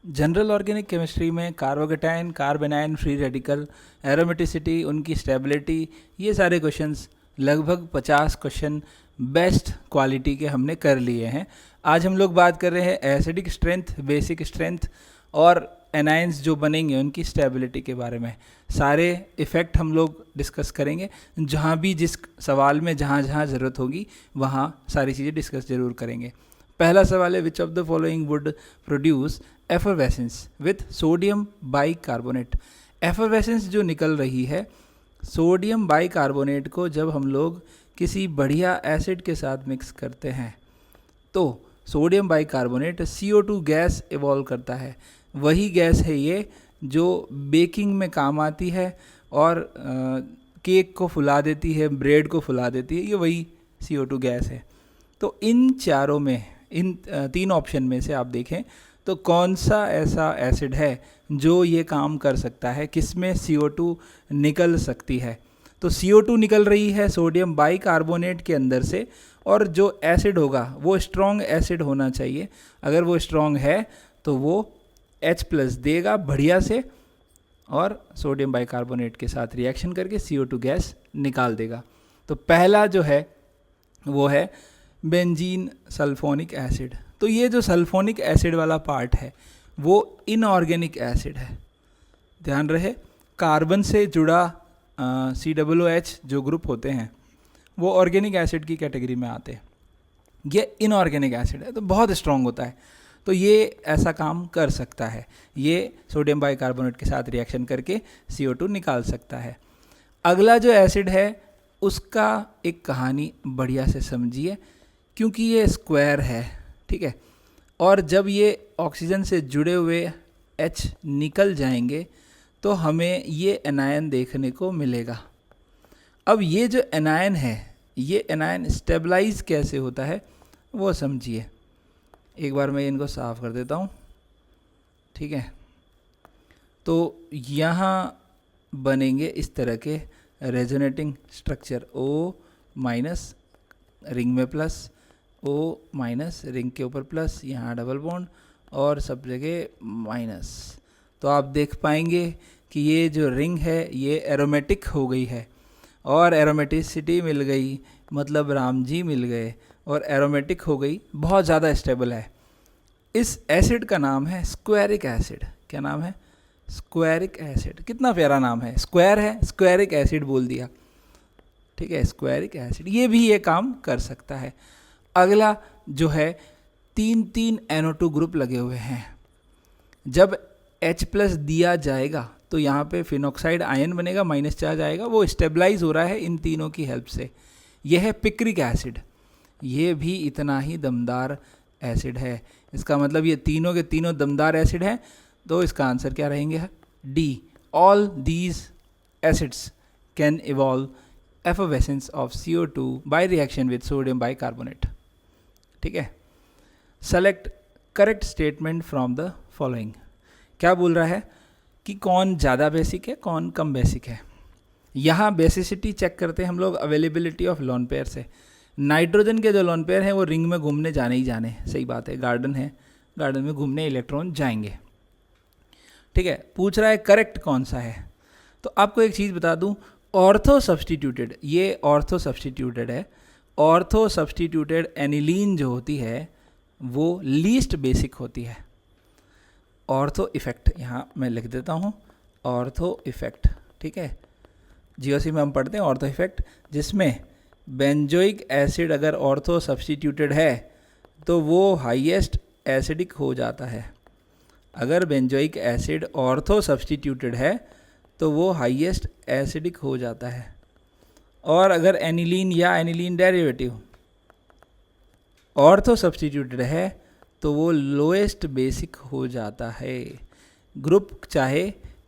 General organic chemistry में carbocation, कार्बेनाइन, free radical, aromaticity, उनकी stability, ये सारे क्वेश्चंस लगभग 50 क्वेश्चन बेस्ट क्वालिटी के हमने कर लिए हैं। आज हम लोग बात कर रहे हैं एसिडिक स्ट्रेंथ, बेसिक स्ट्रेंथ और एनाइंस जो बनेंगे उनकी स्टेबिलिटी के बारे में। सारे इफ़ेक्ट हम लोग डिस्कस करेंगे, जहाँ भी जिस सवाल में जहाँ जहाँ ज़रूरत होगी वहाँ सारी चीज़ें डिस्कस ज़रूर करेंगे। पहला सवाल है, विच of the following would produce effervescence with sodium bicarbonate. Effervescence जो निकल रही है सोडियम बाइकार्बोनेट को जब हम लोग किसी बढ़िया एसिड के साथ मिक्स करते हैं तो sodium bicarbonate CO2 gas evolve करता है। वही गैस है ये जो बेकिंग में काम आती है और केक को फुला देती है, ब्रेड को फुला देती है, ये वही CO2 गैस है। तो इन चारों में, इन तीन ऑप्शन में से आप देखें तो कौन सा ऐसा एसिड है जो ये काम कर सकता है, किसमें CO2 निकल सकती है। तो CO2 निकल रही है सोडियम बाइकार्बोनेट के अंदर से, और जो एसिड होगा वो स्ट्रॉन्ग एसिड होना चाहिए। अगर वो स्ट्रॉन्ग है तो वो H+ देगा बढ़िया से और सोडियम बाइकार्बोनेट के साथ रिएक्शन करके CO2 गैस निकाल देगा। तो पहला जो है वो है बेंजीन सल्फोनिक एसिड। तो ये जो सल्फोनिक एसिड वाला पार्ट है वो इनऑर्गेनिक एसिड है। ध्यान रहे, कार्बन से जुड़ा COOH जो ग्रुप होते हैं वो ऑर्गेनिक एसिड की कैटेगरी में आते हैं। ये इनऑर्गेनिक एसिड है तो बहुत स्ट्रॉन्ग होता है, तो ये ऐसा काम कर सकता है, ये सोडियम बाइकार्बोनेट के साथ रिएक्शन करके CO2 निकाल सकता है। अगला जो एसिड है उसका एक कहानी बढ़िया से समझिए, क्योंकि ये स्क्वायर है, ठीक है, और जब ये ऑक्सीजन से जुड़े हुए H निकल जाएंगे तो हमें ये एनायन देखने को मिलेगा। अब ये जो एनायन है, ये एनायन स्टेबलाइज कैसे होता है वो समझिए। एक बार मैं इनको साफ कर देता हूँ, ठीक है। तो यहाँ बनेंगे इस तरह के रेजोनेटिंग स्ट्रक्चर, O- रिंग में प्लस, O- रिंग के ऊपर प्लस, यहाँ डबल बॉन्ड और सब जगह माइनस। तो आप देख पाएंगे कि ये जो रिंग है ये एरोमेटिक हो गई है और एरोमेटिसिटी मिल गई, मतलब राम जी मिल गए और एरोमेटिक हो गई, बहुत ज़्यादा स्टेबल है। इस एसिड का नाम है स्क्वेरिक एसिड। क्या नाम है? स्क्वेरिक एसिड। कितना प्यारा नाम है, स्क्वायर है, स्क्वेरिक एसिड बोल दिया, ठीक है, स्क्वेरिक एसिड। ये भी ये काम कर सकता है। अगला जो है 3 NO2 ग्रुप लगे हुए हैं, जब H+ दिया जाएगा तो यहाँ पे फिनॉक्साइड आयन बनेगा, माइनस चार्ज आएगा, वो स्टेबलाइज हो रहा है इन तीनों की हेल्प से। यह है पिक्रिक एसिड, ये भी इतना ही दमदार एसिड है। इसका मतलब ये तीनों के तीनों दमदार एसिड हैं, तो इसका आंसर क्या रहेंगे? D. All these acids can evolve effervescence of CO2 by reaction with sodium bicarbonate, ठीक है। Select correct statement from the following. क्या बोल रहा है कि कौन ज़्यादा बेसिक है, कौन कम बेसिक है। यहाँ बेसिसिटी चेक करते हैं हम लोग अवेलेबिलिटी ऑफ लोन पेयर से। नाइट्रोजन के जो लोन पेयर हैं वो रिंग में घूमने जाने ही जाने, सही बात है, गार्डन है, गार्डन में घूमने इलेक्ट्रॉन जाएंगे, ठीक है। पूछ रहा है करेक्ट कौन सा है। तो आपको एक चीज़ बता दूं, ऑर्थो सब्सटीट्यूटेड, ये ऑर्थो सब्सटीट्यूटेड है। ऑर्थो सब्सटीट्यूटेड एनिलीन जो होती है वो लीस्ट बेसिक होती है। ऑर्थो इफेक्ट यहाँ मैं लिख देता हूँ, ऑर्थो इफेक्ट, ठीक है। GOC में हम पढ़ते हैं ऑर्थो इफेक्ट, जिसमें बेंजोइक एसिड अगर ऑर्थो सब्सटीट्यूटेड है तो वो हाईएस्ट एसिडिक हो जाता है। अगर बेंजोइक एसिड ऑर्थो सब्सटीट्यूटेड है तो वो हाईएस्ट एसिडिक हो जाता है। और अगर एनिलीन या एनिलीन डेरिवेटिव ऑर्थो सब्सटीट्यूटेड है तो वो लोएस्ट बेसिक हो जाता है। ग्रुप चाहे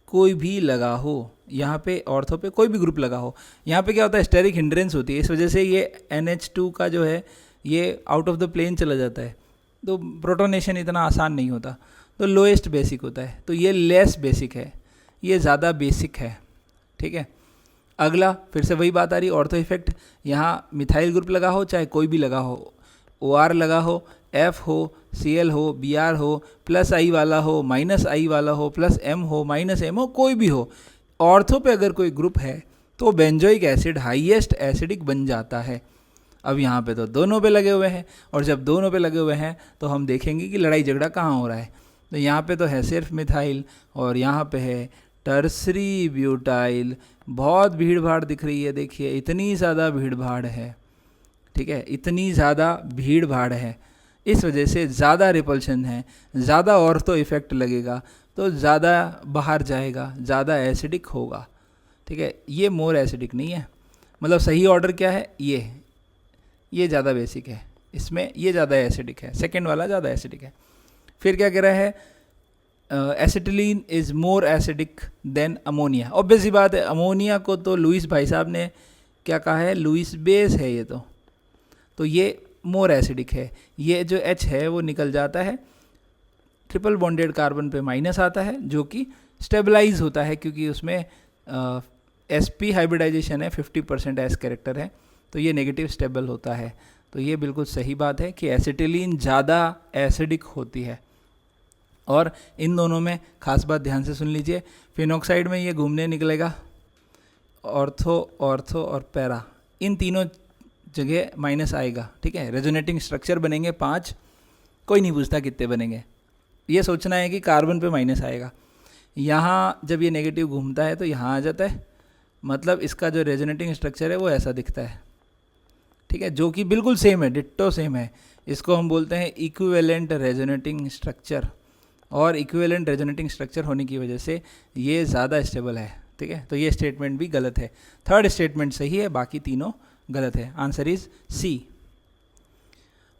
कोई भी लगा हो, यहाँ पे ऑर्थो पे कोई भी ग्रुप लगा हो, यहाँ पे क्या होता है, स्टेरिक हिंड्रेंस होती है, इस वजह से ये NH2 का जो है ये आउट ऑफ द प्लेन चला जाता है, तो प्रोटोनेशन इतना आसान नहीं होता, तो लोएस्ट बेसिक होता है। तो ये लेस बेसिक है, ये ज़्यादा बेसिक है, ठीक है। अगला फिर से वही बात आ रही, ऑर्थो इफेक्ट, यहाँ मिथाइल ग्रुप लगा हो चाहे कोई भी लगा हो, OR लगा हो, F हो, Cl हो, Br हो, प्लस आई वाला हो, माइनस आई वाला हो, प्लस M हो, माइनस M हो, कोई भी हो, ऑर्थो पे अगर कोई ग्रुप है तो बेंजोइक एसिड हाईएस्ट एसिडिक बन जाता है। अब यहाँ पे तो दोनों पे लगे हुए हैं, और जब दोनों पे लगे हुए हैं तो हम देखेंगे कि लड़ाई झगड़ा कहाँ हो रहा है। तो यहाँ पे तो है सिर्फ मिथाइल, और यहाँ पे है टर्सरी ब्यूटाइल। बहुत भीड़ भाड़ दिख रही है, देखिए इतनी ज़्यादा भीड़ भाड़ है, ठीक है, इतनी ज़्यादा भीड़ भाड़ है, इस वजह से ज़्यादा रिपल्शन है, ज़्यादा ऑर्थो इफेक्ट लगेगा, तो ज़्यादा बाहर जाएगा, ज़्यादा एसिडिक होगा, ठीक है। ये मोर एसिडिक नहीं है, मतलब सही ऑर्डर क्या है, ये ज़्यादा बेसिक है, इसमें ये ज़्यादा एसिडिक है, सेकेंड वाला ज़्यादा एसिडिक है। फिर क्या कह रहा है, acetylene is more acidic than ammonia. Obvious ही बात है, अमोनिया को तो लुइस भाई साहब ने क्या कहा है, लुइस बेस है ये, तो ये मोर एसिडिक है। ये जो H है वो निकल जाता है, ट्रिपल बॉन्डेड कार्बन पे माइनस आता है, जो कि स्टेबलाइज होता है क्योंकि उसमें sp हाइब्रिडाइजेशन है, 50% एस कैरेक्टर है, तो ये नेगेटिव स्टेबल होता है। तो ये बिल्कुल सही बात है कि एसिटिलीन ज़्यादा एसिडिक होती है। और इन दोनों में खास बात ध्यान से सुन लीजिए, फिनॉक्साइड में ये घूमने निकलेगा, ऑर्थो ऑर्थो और पैरा, इन तीनों जगह माइनस आएगा, ठीक है। रेजोनेटिंग स्ट्रक्चर बनेंगे 5, कोई नहीं पूछता कितने बनेंगे, ये सोचना है कि कार्बन पे माइनस आएगा। यहाँ जब ये नेगेटिव घूमता है तो यहाँ आ जाता है, मतलब इसका जो रेजोनेटिंग स्ट्रक्चर है वो ऐसा दिखता है, ठीक है, जो कि बिल्कुल सेम है, डिट्टो सेम है। इसको हम बोलते हैं इक्विवेलेंट रेजोनेटिंग स्ट्रक्चर, और इक्विवेलेंट रेजोनेटिंग स्ट्रक्चर होने की वजह से ये ज़्यादा स्टेबल है, ठीक है। तो ये स्टेटमेंट भी गलत है, थर्ड स्टेटमेंट सही है, बाकी तीनों गलत है। Answer is C.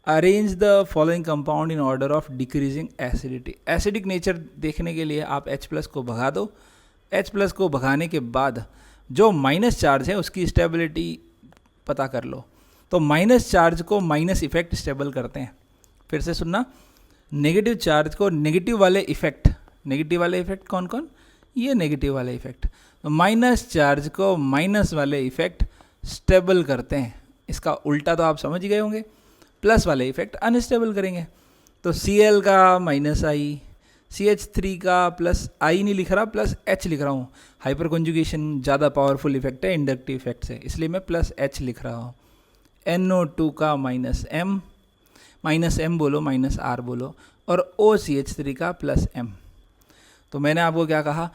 Arrange the following compound in order of decreasing acidity. Acidic nature देखने के लिए आप H+ को भगा दो, H+ को भगाने के बाद जो माइनस चार्ज है उसकी स्टेबिलिटी पता कर लो। तो माइनस चार्ज को माइनस इफेक्ट स्टेबल करते हैं। फिर से सुनना, नेगेटिव चार्ज को नेगेटिव वाले इफेक्ट, नेगेटिव वाले इफेक्ट कौन कौन, ये नेगेटिव वाले इफेक्ट, तो माइनस चार्ज को माइनस वाले इफेक्ट स्टेबल करते हैं। इसका उल्टा तो आप समझ ही गए होंगे, प्लस वाले इफेक्ट अनस्टेबल करेंगे। तो Cl का माइनस आई, CH3 का प्लस आई नहीं लिख रहा, प्लस H लिख रहा हूँ, हाइपर कॉन्जुगेशन ज़्यादा पावरफुल इफेक्ट है इंडक्टिव इफेक्ट से, इसलिए मैं प्लस H लिख रहा हूँ। NO2 का माइनस M बोलो, माइनस R बोलो, और OCH3 का प्लस M। तो मैंने आपको क्या कहा,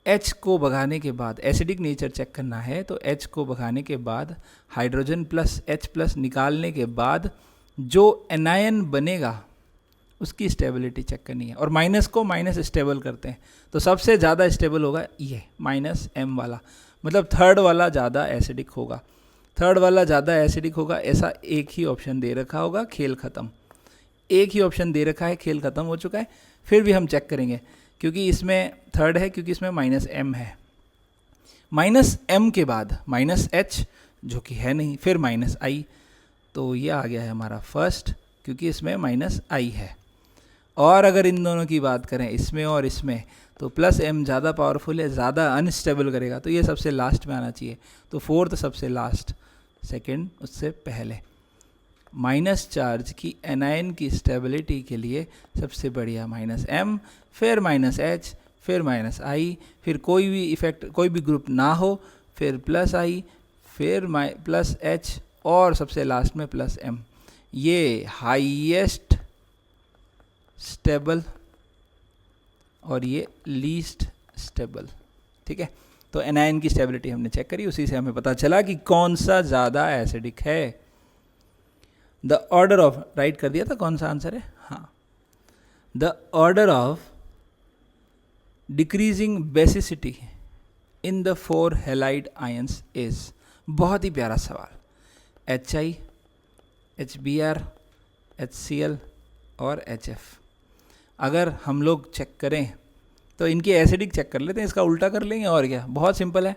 H को भगाने के बाद एसिडिक नेचर चेक करना है, तो H को भगाने के बाद हाइड्रोजन प्लस H+ निकालने के बाद जो एनायन बनेगा उसकी स्टेबिलिटी चेक करनी है, और माइनस को माइनस स्टेबल करते हैं, तो सबसे ज़्यादा स्टेबल होगा ये -M वाला, मतलब थर्ड वाला ज़्यादा एसिडिक होगा। थर्ड वाला ज़्यादा एसिडिक होगा, ऐसा एक ही ऑप्शन दे रखा होगा, खेल ख़त्म। एक ही ऑप्शन दे रखा है, खेल ख़त्म हो चुका है। फिर भी हम चेक करेंगे क्योंकि इसमें थर्ड है, क्योंकि इसमें -M है। -M के बाद -H जो कि है नहीं, फिर -I, तो ये आ गया है हमारा फर्स्ट, क्योंकि इसमें -I है। और अगर इन दोनों की बात करें, इसमें और इसमें, तो +M ज़्यादा पावरफुल है, ज़्यादा अनस्टेबल करेगा, तो ये सबसे लास्ट में आना चाहिए। तो फोर्थ सबसे लास्ट, सेकंड उससे पहले। माइनस चार्ज की एनायन की स्टेबिलिटी के लिए सबसे बढ़िया -M, फिर -H, फिर -I, फिर कोई भी इफेक्ट, कोई भी ग्रुप ना हो, फिर +I, फिर +H, और सबसे लास्ट में +M। ये हाईएस्ट स्टेबल और ये लीस्ट स्टेबल, ठीक है। तो एनायन की स्टेबिलिटी हमने चेक करी, उसी से हमें पता चला कि कौन सा ज़्यादा एसिडिक है। द ऑर्डर ऑफ, राइट कर दिया था कौन सा आंसर है, हाँ। The order of decreasing basicity in the 4 halide ions is, बहुत ही प्यारा सवाल, HI, HBr, HCl और HF। अगर हम लोग चेक करें तो इनकी एसिडिक चेक कर लेते हैं, इसका उल्टा कर लेंगे, और क्या, बहुत सिंपल है।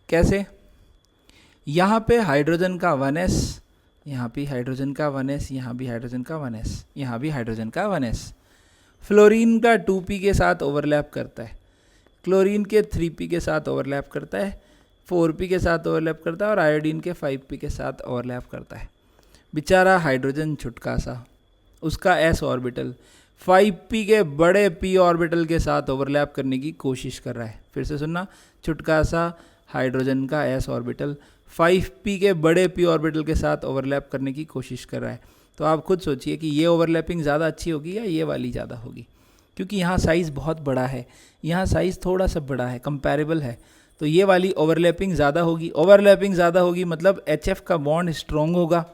कैसे, यहाँ पे हाइड्रोजन का 1s, यहाँ भी हाइड्रोजन का 1s, यहाँ भी हाइड्रोजन का 1s, यहाँ भी हाइड्रोजन का 1s। फ्लोरीन का 2p के साथ ओवरलैप करता है, क्लोरीन के 3p के साथ ओवरलैप करता है, 4p के साथ ओवरलैप करता है, और आयोडीन के 5p के साथ ओवरलैप करता है। बेचारा हाइड्रोजन छुटका सा, उसका s ऑर्बिटल 5p के बड़े p ऑर्बिटल के साथ ओवरलैप करने की कोशिश कर रहा है। फिर से सुनना, चुटका सा हाइड्रोजन का s ऑर्बिटल 5p के बड़े p ऑर्बिटल के साथ ओवरलैप करने की कोशिश कर रहा है। तो आप खुद सोचिए कि ये ओवरलैपिंग ज़्यादा अच्छी होगी या ये वाली ज़्यादा होगी, क्योंकि यहाँ साइज़ बहुत बड़ा है, यहाँ साइज़ थोड़ा सा बड़ा है, कंपैरेबल है, तो ये वाली ओवरलैपिंग ज़्यादा होगी। ओवरलैपिंग ज़्यादा होगी मतलब HF का बॉन्ड स्ट्रॉन्ग होगा,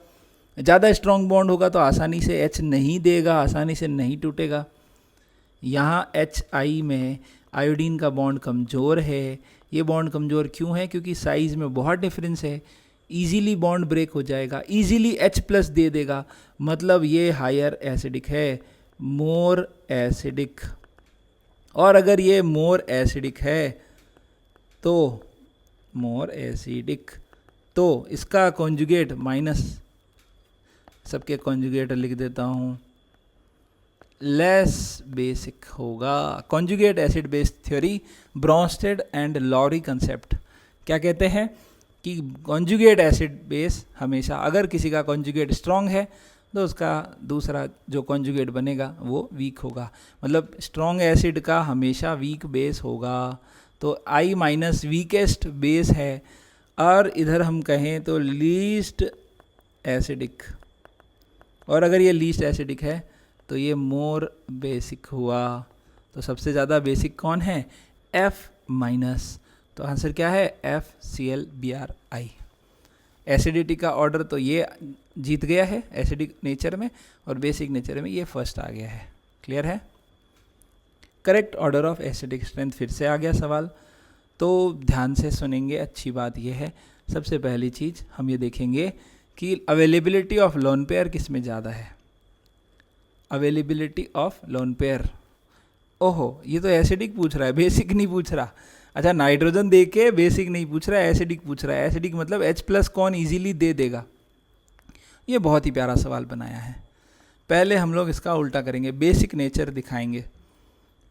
ज़्यादा स्ट्रॉन्ग बॉन्ड होगा तो आसानी से H नहीं देगा, आसानी से नहीं टूटेगा। यहाँ HI में आयोडीन का बॉन्ड कमज़ोर है। ये बॉन्ड कमज़ोर क्यों है? क्योंकि साइज़ में बहुत डिफरेंस है, ईजीली बॉन्ड ब्रेक हो जाएगा, ईजीली H+ दे देगा, मतलब ये हायर एसिडिक है, मोर एसिडिक। और अगर ये मोर एसिडिक है तो मोर एसिडिक, तो इसका कॉन्जुगेट माइनस, सबके कॉन्जुगेट लिख देता हूँ, लेस बेसिक होगा। Conjugate acid base theory, Bronsted and Lowry concept क्या कहते हैं कि कॉन्जुगेट एसिड बेस हमेशा, अगर किसी का कॉन्जुगेट स्ट्रॉन्ग है तो उसका दूसरा जो कॉन्जुगेट बनेगा वो वीक होगा, मतलब स्ट्रॉन्ग एसिड का हमेशा वीक बेस होगा। तो I माइनस वीकेस्ट बेस है, और इधर हम कहें तो लीस्ट एसिडिक, और अगर ये लीस्ट एसिडिक है तो ये मोर बेसिक हुआ। तो सबसे ज़्यादा बेसिक कौन है? F minus. तो आंसर क्या है? FClBrI। एसिडिटी का ऑर्डर तो ये जीत गया है एसिडिक नेचर में, और बेसिक नेचर में ये फर्स्ट आ गया है। क्लियर है? Correct order of acidic strength फिर से आ गया सवाल, तो ध्यान से सुनेंगे। अच्छी बात यह है, सबसे पहली चीज़ हम ये देखेंगे कि अवेलेबिलिटी ऑफ लोन पेयर किस में ज़्यादा है। अवेलेबिलिटी ऑफ लोन पेयर, ओहो ये तो एसिडिक पूछ रहा है, बेसिक नहीं पूछ रहा। अच्छा, नाइट्रोजन दे के बेसिक नहीं पूछ रहा है, एसिडिक पूछ रहा है। एसिडिक मतलब H+ कौन ईजीली दे देगा। ये बहुत ही प्यारा सवाल बनाया है। पहले हम लोग इसका उल्टा करेंगे, बेसिक नेचर दिखाएंगे,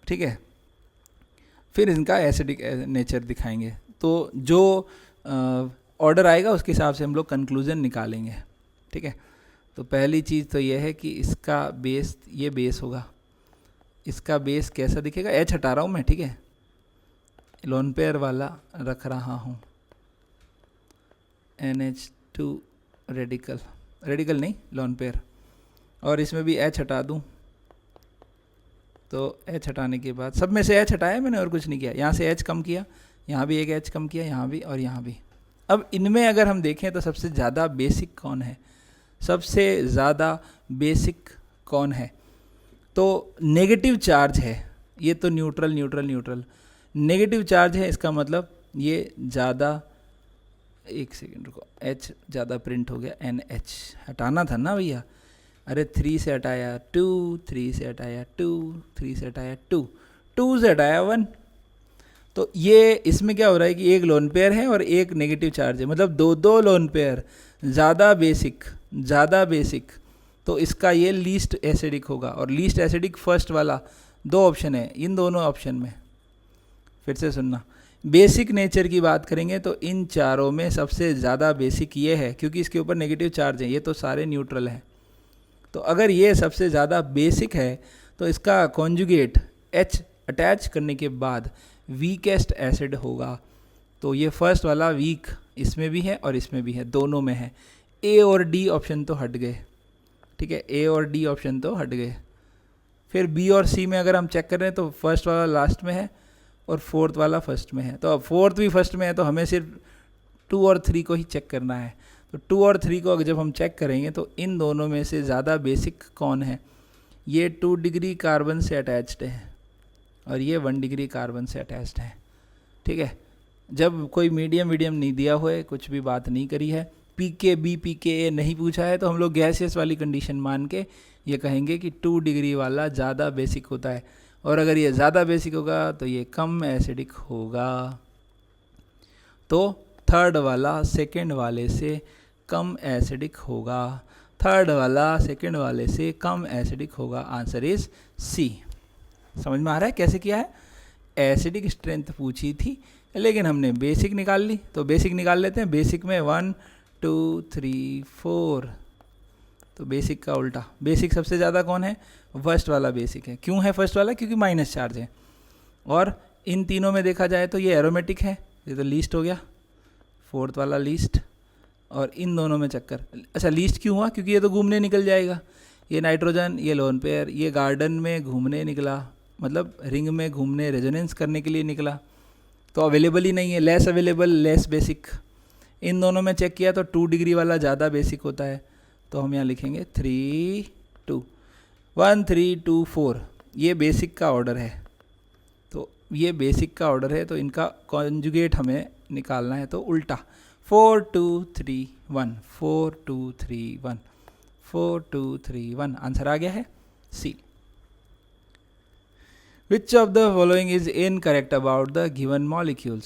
ठीक है, फिर इनका एसिडिक नेचर दिखाएंगे। तो जो ऑर्डर आएगा उसके हिसाब से हम लोग कंक्लूजन निकालेंगे, ठीक है। तो पहली चीज़ तो ये है कि इसका बेस, ये बेस होगा, इसका बेस कैसा दिखेगा? H हटा रहा हूँ मैं, ठीक है, लोन पेयर वाला रख रहा हूँ, NH2 रेडिकल, रेडिकल नहीं लोन पेयर, और इसमें भी H हटा दूँ तो H हटाने के बाद, सब में से H हटाया मैंने और कुछ नहीं किया, यहाँ से H कम किया, यहाँ भी एक H कम किया, यहाँ भी और यहाँ भी। अब इनमें अगर हम देखें तो सबसे ज़्यादा बेसिक कौन है? सबसे ज़्यादा बेसिक कौन है? तो नेगेटिव चार्ज है, ये तो neutral neutral neutral, negative charge है, इसका मतलब ये ज़्यादा, एक सेकेंड रुको, H ज़्यादा प्रिंट हो गया, NH हटाना था ना भैया, अरे 3 से हटाया 2, 3 से हटाया 2, 3 से हटाया 2, 2 से हटाया 1। तो ये इसमें क्या हो रहा है कि एक लोन पेयर है और एक नेगेटिव चार्ज है, मतलब दो लोन पेयर, ज़्यादा बेसिक, ज़्यादा बेसिक, तो इसका ये लीस्ट एसिडिक होगा। और लीस्ट एसिडिक फर्स्ट वाला, दो ऑप्शन है इन दोनों ऑप्शन में। फिर से सुनना, बेसिक नेचर की बात करेंगे तो इन चारों में सबसे ज़्यादा बेसिक ये है, क्योंकि इसके ऊपर नेगेटिव चार्ज है, ये तो सारे न्यूट्रल हैं। तो अगर ये सबसे ज़्यादा बेसिक है तो इसका कॉन्जुगेट H अटैच करने के बाद वीकेस्ट एसिड होगा। तो ये फर्स्ट वाला वीक इसमें भी है और इसमें भी है, दोनों में है। A और D ऑप्शन तो हट गए, ठीक है, A और D ऑप्शन तो हट गए। फिर B और C में अगर हम चेक कर रहे हैं तो फर्स्ट वाला लास्ट में है और फोर्थ वाला फर्स्ट में है। तो अब फोर्थ भी फर्स्ट में है तो हमें सिर्फ 2 और 3 को ही चेक करना है। तो 2 और 3 को जब हम चेक करेंगे तो इन दोनों में से ज़्यादा बेसिक कौन है? ये 2 डिग्री कार्बन से अटैच्ड है और ये 1 डिग्री कार्बन से अटैच्ड है, ठीक है। जब कोई मीडियम नहीं दिया हुआ है, कुछ भी बात नहीं करी है, pKb pKa नहीं पूछा है, तो हम लोग गैसियस वाली कंडीशन मान के ये कहेंगे कि 2 डिग्री वाला ज़्यादा बेसिक होता है। और अगर ये ज़्यादा बेसिक होगा तो ये कम एसिडिक होगा। तो थर्ड वाला सेकेंड वाले से कम एसिडिक होगा, थर्ड वाला सेकेंड वाले से कम एसिडिक होगा। Answer is C। समझ में आ रहा है कैसे किया है? एसिडिक स्ट्रेंथ पूछी थी लेकिन हमने बेसिक निकाल ली, तो बेसिक निकाल लेते हैं। बेसिक में 1 2 3 4, तो बेसिक का उल्टा, बेसिक सबसे ज़्यादा कौन है, फर्स्ट वाला बेसिक है। क्यों है फर्स्ट वाला, क्योंकि माइनस चार्ज है। और इन तीनों में देखा जाए तो ये एरोमेटिक है, ये तो लीस्ट हो गया, फोर्थ वाला लीस्ट। और इन दोनों में चक्कर, अच्छा लीस्ट क्यों हुआ, क्योंकि ये तो घूमने निकल जाएगा, ये नाइट्रोजन, ये लोन पेयर, ये गार्डन में घूमने निकला, मतलब रिंग में घूमने रेजोनेंस करने के लिए निकला, तो अवेलेबल ही नहीं है, लेस अवेलेबल, लेस बेसिक। इन दोनों में चेक किया तो 2 डिग्री वाला ज़्यादा बेसिक होता है, तो हम यहाँ लिखेंगे 3 2 1 3 2 4, ये बेसिक का ऑर्डर है। तो ये बेसिक का ऑर्डर है, तो इनका कॉन्जुगेट हमें निकालना है, तो उल्टा 4 2 3 1 4 2 3 1 4 2 3 1, आंसर आ गया है सी। Which of the following is incorrect about the given molecules?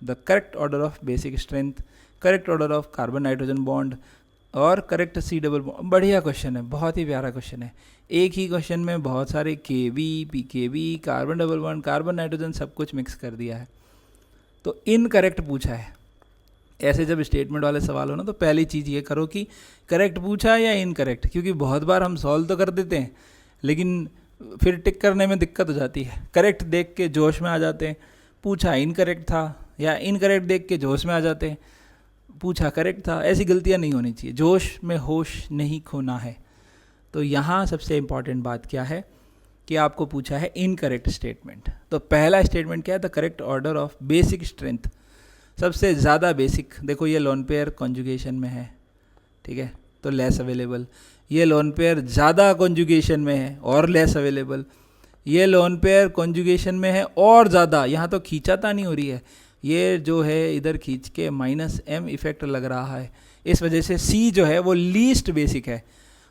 The correct order of basic strength, correct order of carbon nitrogen bond और करेक्ट सी डबल बॉन्ड। बढ़िया क्वेश्चन है, बहुत ही प्यारा क्वेश्चन है। एक ही क्वेश्चन में बहुत सारे K B, P K B, carbon double bond, carbon nitrogen सब कुछ मिक्स कर दिया है। तो इनकरेक्ट पूछा है। ऐसे जब स्टेटमेंट वाले सवाल हो ना, तो पहली चीज़ ये करो कि करेक्ट पूछा है या इनकरेक्ट, क्योंकि बहुत बार हम सॉल्व तो कर देते हैं लेकिन फिर टिक करने में दिक्कत हो जाती है। करेक्ट देख के जोश में आ जाते हैं, पूछा इनकरेक्ट था, या इनकरेक्ट देख के जोश में आ जाते हैं, पूछा करेक्ट था। ऐसी गलतियां नहीं होनी चाहिए, जोश में होश नहीं खोना है। तो यहाँ सबसे इम्पॉर्टेंट बात क्या है कि आपको पूछा है इनकरेक्ट स्टेटमेंट। तो पहला स्टेटमेंट क्या है, the correct order of basic strength, सबसे ज़्यादा बेसिक। देखो ये लोन पेयर कॉन्जुगेशन में है, ठीक है, तो लेस अवेलेबल। ये लोन पेयर ज़्यादा कॉन्जुगेशन में है और लेस अवेलेबल। ये लोन पेयर कॉन्जुगेशन में है और ज़्यादा, यहाँ तो खींचातानी हो रही है, ये जो है इधर खींच के -m इफेक्ट लग रहा है, इस वजह से C जो है वो लीस्ट बेसिक है।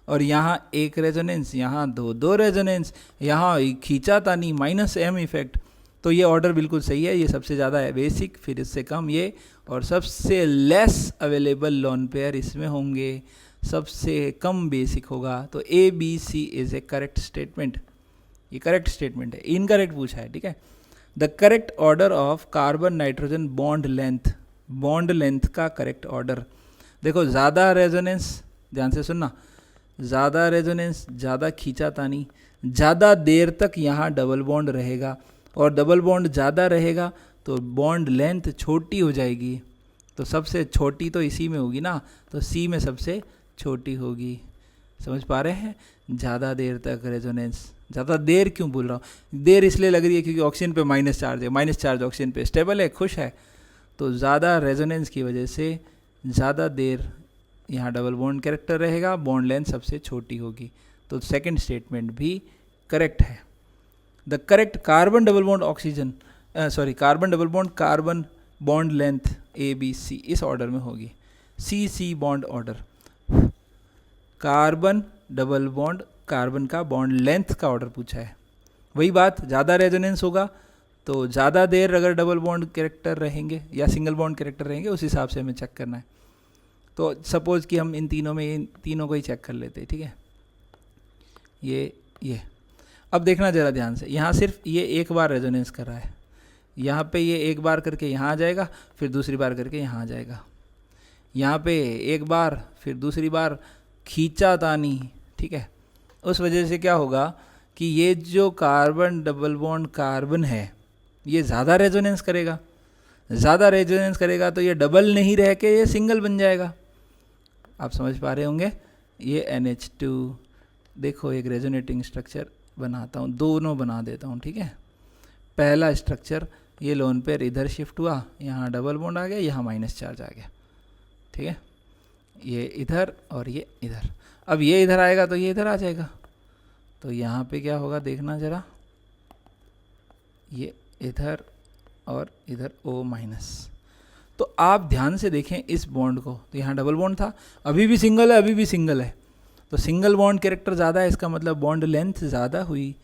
और यहाँ एक रेजोनेंस, यहाँ दो रेजोनेंस, यहाँ खींचातानी -m इफेक्ट, तो ये ऑर्डर बिल्कुल सही है। ये सबसे ज़्यादा है बेसिक, फिर इससे कम ये, और सबसे लेस अवेलेबल लोन पेयर इसमें होंगे, सबसे कम बेसिक होगा। तो ABC is A correct statement, ये करेक्ट स्टेटमेंट है। इनकरेक्ट पूछा है, ठीक है। The correct order of carbon nitrogen bond length, bond length का करेक्ट ऑर्डर। देखो ज़्यादा रेजोनेंस, ध्यान से सुनना, ज़्यादा रेजोनेंस, ज़्यादा खींचातानी, ज़्यादा देर तक यहाँ डबल बॉन्ड रहेगा, और डबल बॉन्ड ज़्यादा रहेगा तो बॉन्ड लेंथ छोटी हो जाएगी। तो सबसे छोटी तो इसी में होगी ना, तो C में सबसे छोटी होगी। समझ पा रहे हैं? ज़्यादा देर तक रेजोनेंस, ज़्यादा देर क्यों बोल रहा हूँ, देर इसलिए लग रही है क्योंकि ऑक्सीजन पे माइनस चार्ज है, माइनस चार्ज ऑक्सीजन पे स्टेबल है, खुश है, तो ज़्यादा रेजोनेंस की वजह से ज़्यादा देर यहाँ डबल बॉन्ड कैरेक्टर रहेगा, बॉन्ड लेंथ सबसे छोटी होगी। तो सेकंड स्टेटमेंट भी करेक्ट है। The correct carbon double bond oxygen, carbon double bond carbon bond length ABC इस ऑर्डर में होगी, C bond order. Carbon double bond, carbon का बॉन्ड लेंथ का ऑर्डर पूछा है। वही बात, ज़्यादा रेजोनेंस होगा तो ज़्यादा देर अगर डबल बॉन्ड कैरेक्टर रहेंगे या सिंगल बॉन्ड कैरेक्टर रहेंगे, उस हिसाब से हमें चेक करना है। तो सपोज़ कि हम इन तीनों को ही चेक कर लेते हैं, ठीक है। ये अब देखना ज़रा ध्यान से, यहाँ सिर्फ ये एक बार रेजोनेंस कर रहा है, यहाँ पे ये एक बार करके यहाँ आ जाएगा, फिर दूसरी बार करके यहाँ आ जाएगा, यहाँ पे एक बार फिर दूसरी बार खींचातानी, ठीक है। उस वजह से क्या होगा कि ये जो कार्बन डबल बॉन्ड कार्बन है ये ज़्यादा रेजोनेंस करेगा, ज़्यादा रेजोनेंस करेगा तो ये डबल नहीं रह के ये सिंगल बन जाएगा। आप समझ पा रहे होंगे। ये NH2, देखो एक रेजोनेटिंग स्ट्रक्चर बनाता हूँ, दोनों बना देता हूँ, ठीक है। पहला स्ट्रक्चर, ये लोन पेयर इधर शिफ्ट हुआ, यहाँ डबल बॉन्ड आ गया, यहाँ माइनस चार्ज आ गया, ठीक है। ये इधर और ये इधर, अब ये इधर आएगा तो ये इधर आ जाएगा, तो यहाँ पे क्या होगा देखना ज़रा, ये इधर और इधर O-। तो आप ध्यान से देखें इस बॉन्ड को, तो यहाँ डबल बॉन्ड था, अभी भी सिंगल है, अभी भी सिंगल है, तो सिंगल बॉन्ड कैरेक्टर ज़्यादा है, इसका मतलब बॉन्ड लेंथ ज़्यादा हुई।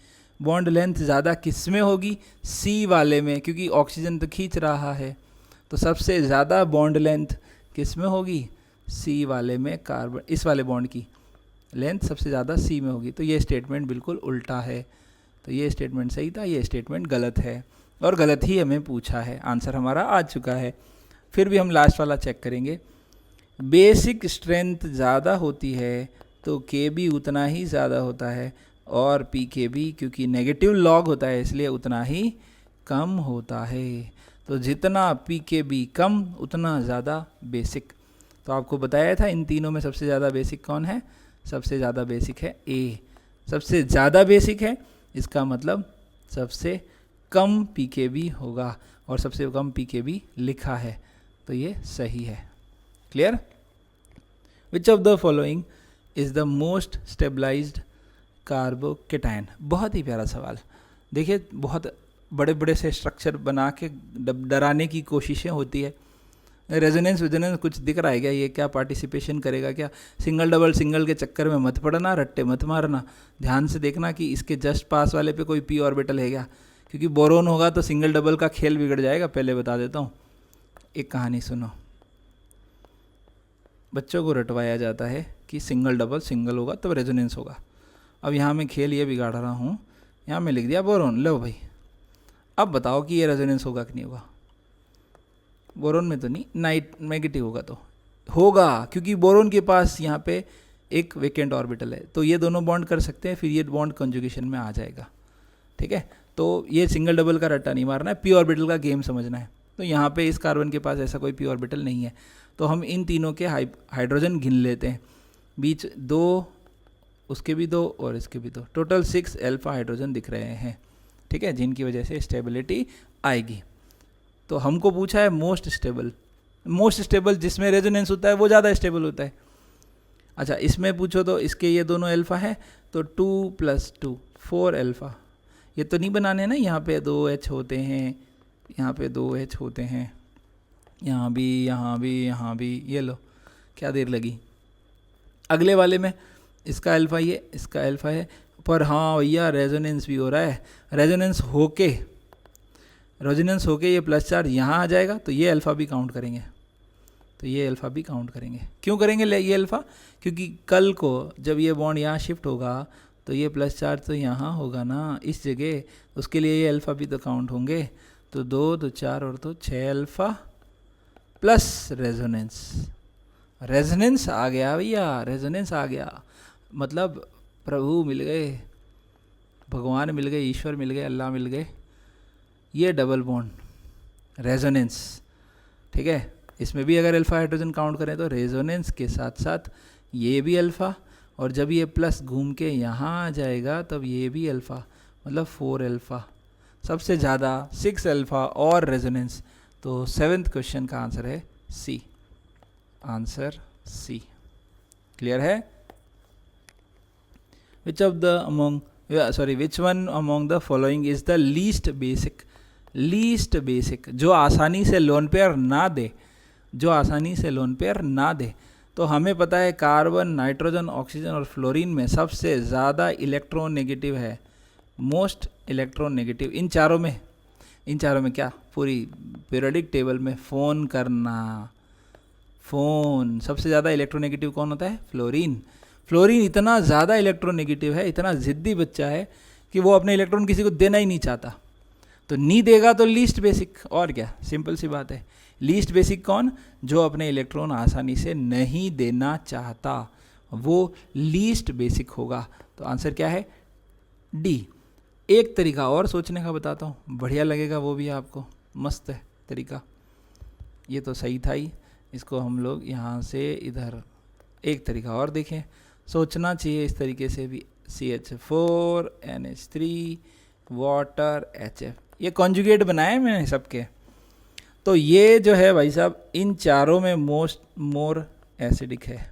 बॉन्ड लेंथ ज़्यादा किस में होगी, C वाले में, क्योंकि ऑक्सीजन तो खींच रहा है, तो सबसे ज़्यादा बॉन्ड लेंथ किस में होगी, C वाले में। कार्बन, इस वाले बॉन्ड की लेंथ सबसे ज़्यादा C में होगी। तो ये स्टेटमेंट बिल्कुल उल्टा है, तो ये स्टेटमेंट सही था, ये स्टेटमेंट गलत है, और गलत ही हमें पूछा है, आंसर हमारा आ चुका है। फिर भी हम लास्ट वाला चेक करेंगे। बेसिक स्ट्रेंथ ज़्यादा होती है तो के भी उतना ही ज़्यादा होता है, और पी के भी क्योंकि नेगेटिव लॉग होता है इसलिए उतना ही कम होता है। तो जितना पी के बी कम उतना ज़्यादा बेसिक। तो आपको बताया था इन तीनों में सबसे ज़्यादा बेसिक कौन है? सबसे ज़्यादा बेसिक है ए। सबसे ज़्यादा बेसिक है इसका मतलब सबसे कम पी के बी होगा, और सबसे कम पी के बी लिखा है तो ये सही है। Clear? Which of the following is the most stabilised carbocation? बहुत ही प्यारा सवाल। देखिए बहुत बड़े बड़े से स्ट्रक्चर बना के डराने की कोशिशें होती है। रेजोनेंस विजोनेंस कुछ दिख रहा है क्या? ये क्या पार्टिसिपेशन करेगा क्या? सिंगल डबल सिंगल के चक्कर में मत पड़ना, रट्टे मत मारना। ध्यान से देखना कि इसके जस्ट पास वाले पे कोई पी ऑर्बिटल है क्या, क्योंकि बोरोन होगा तो सिंगल डबल का खेल बिगड़ जाएगा। पहले बता देता हूँ, एक कहानी सुनो। बच्चों को रटवाया जाता है कि सिंगल डबल सिंगल होगा तब रेजोनेंस होगा। अब यहाँ मैं खेल ये बिगाड़ रहा हूँ, यहाँ मैं लिख दिया बोरोन। लो भाई, अब बताओ कि ये रेजोनेंस होगा कि नहीं होगा? बोरोन में तो नहीं, नाइट नेगेटिव होगा तो होगा, क्योंकि बोरोन के पास यहाँ पे एक वेकेंट ऑर्बिटल है, तो ये दोनों बॉन्ड कर सकते हैं, फिर ये बॉन्ड कंजुगेशन में आ जाएगा। ठीक है, तो ये सिंगल डबल का रट्टा नहीं मारना है, पी ऑर्बिटल का गेम समझना है। तो यहाँ पे इस कार्बन के पास ऐसा कोई पी ऑर्बिटल नहीं है, तो हम इन तीनों के हाइड्रोजन गिन लेते हैं। बीच दो, उसके भी दो और इसके भी दो, टोटल 6 अल्फा हाइड्रोजन दिख रहे हैं। ठीक है, जिनकी वजह से स्टेबिलिटी आएगी। तो हमको पूछा है मोस्ट स्टेबल। मोस्ट स्टेबल जिसमें रेजोनेंस होता है वो ज़्यादा स्टेबल होता है। अच्छा, इसमें पूछो तो इसके ये दोनों अल्फा है, तो 2 + 2 4 अल्फा। ये तो नहीं बनाने ना, यहाँ पे 2 H होते हैं, यहाँ पे 2 H होते हैं, यहाँ भी, यहाँ भी, यहाँ भी। ये लो, क्या देर लगी। अगले वाले में इसका अल्फा ये, इसका अल्फा है, पर हाँ भैया रेजोनेंस भी हो रहा है। रेजोनेंस होके ये प्लस चार्ज यहाँ आ जाएगा, तो ये अल्फ़ा भी काउंट करेंगे। तो ये अल्फ़ा भी काउंट करेंगे। क्यों करेंगे ये अल्फ़ा? क्योंकि कल को जब ये बॉन्ड यहाँ शिफ्ट होगा तो ये प्लस चार्ज तो यहाँ होगा ना इस जगह, उसके लिए ये अल्फ़ा भी तो काउंट होंगे। तो 2 तो 4 और तो 6 अल्फ़ा प्लस रेजोनेंस। रेजोनेंस आ गया भैया, रेजोनेंस आ गया, मतलब प्रभु मिल गए, भगवान मिल गए, ईश्वर मिल गए, अल्लाह मिल गए। ये डबल बॉन्ड रेजोनेंस। ठीक है, इसमें भी अगर अल्फ़ा हाइड्रोजन काउंट करें तो रेजोनेंस के साथ साथ ये भी अल्फ़ा, और जब ये प्लस घूम के यहाँ आ जाएगा तब ये भी अल्फ़ा, मतलब 4 अल्फ़ा। सबसे ज़्यादा 6 अल्फ़ा और रेजोनेंस। तो 7th क्वेश्चन का आंसर है सी। Answer C. क्लियर है? Which one among the following is the least basic? Least basic, जो आसानी से लोन पेयर ना दे, जो आसानी से लोन पेयर ना दे। तो हमें पता है कार्बन, नाइट्रोजन, ऑक्सीजन और फ्लोरीन में सबसे ज़्यादा इलेक्ट्रोनेगेटिव है, मोस्ट इलेक्ट्रोनेगेटिव। इन चारों में क्या, पूरी पीरियोडिक टेबल में फ़ोन करना, फ़ोन सबसे ज़्यादा इलेक्ट्रोनेगेटिव कौन होता है? फ्लोरीन। फ्लोरीन इतना ज़्यादा इलेक्ट्रोनेगेटिव है, इतना ज़िद्दी बच्चा है कि वो अपने इलेक्ट्रॉन किसी को देना ही नहीं चाहता। तो नहीं देगा तो लीस्ट बेसिक, और क्या, सिंपल सी बात है। लीस्ट बेसिक कौन? जो अपने इलेक्ट्रॉन आसानी से नहीं देना चाहता, वो लीस्ट बेसिक होगा। तो आंसर क्या है? डी। एक तरीका और सोचने का बताता हूँ, बढ़िया लगेगा वो भी आपको, मस्त है तरीका। ये तो सही था ही, इसको हम लोग यहाँ से इधर एक तरीका और देखें। सोचना चाहिए इस तरीके से भी। CH4 NH3 वाटर HF, ये कॉन्जुगेट बनाए मैंने सबके। तो ये जो है भाई साहब इन चारों में मोर एसिडिक है,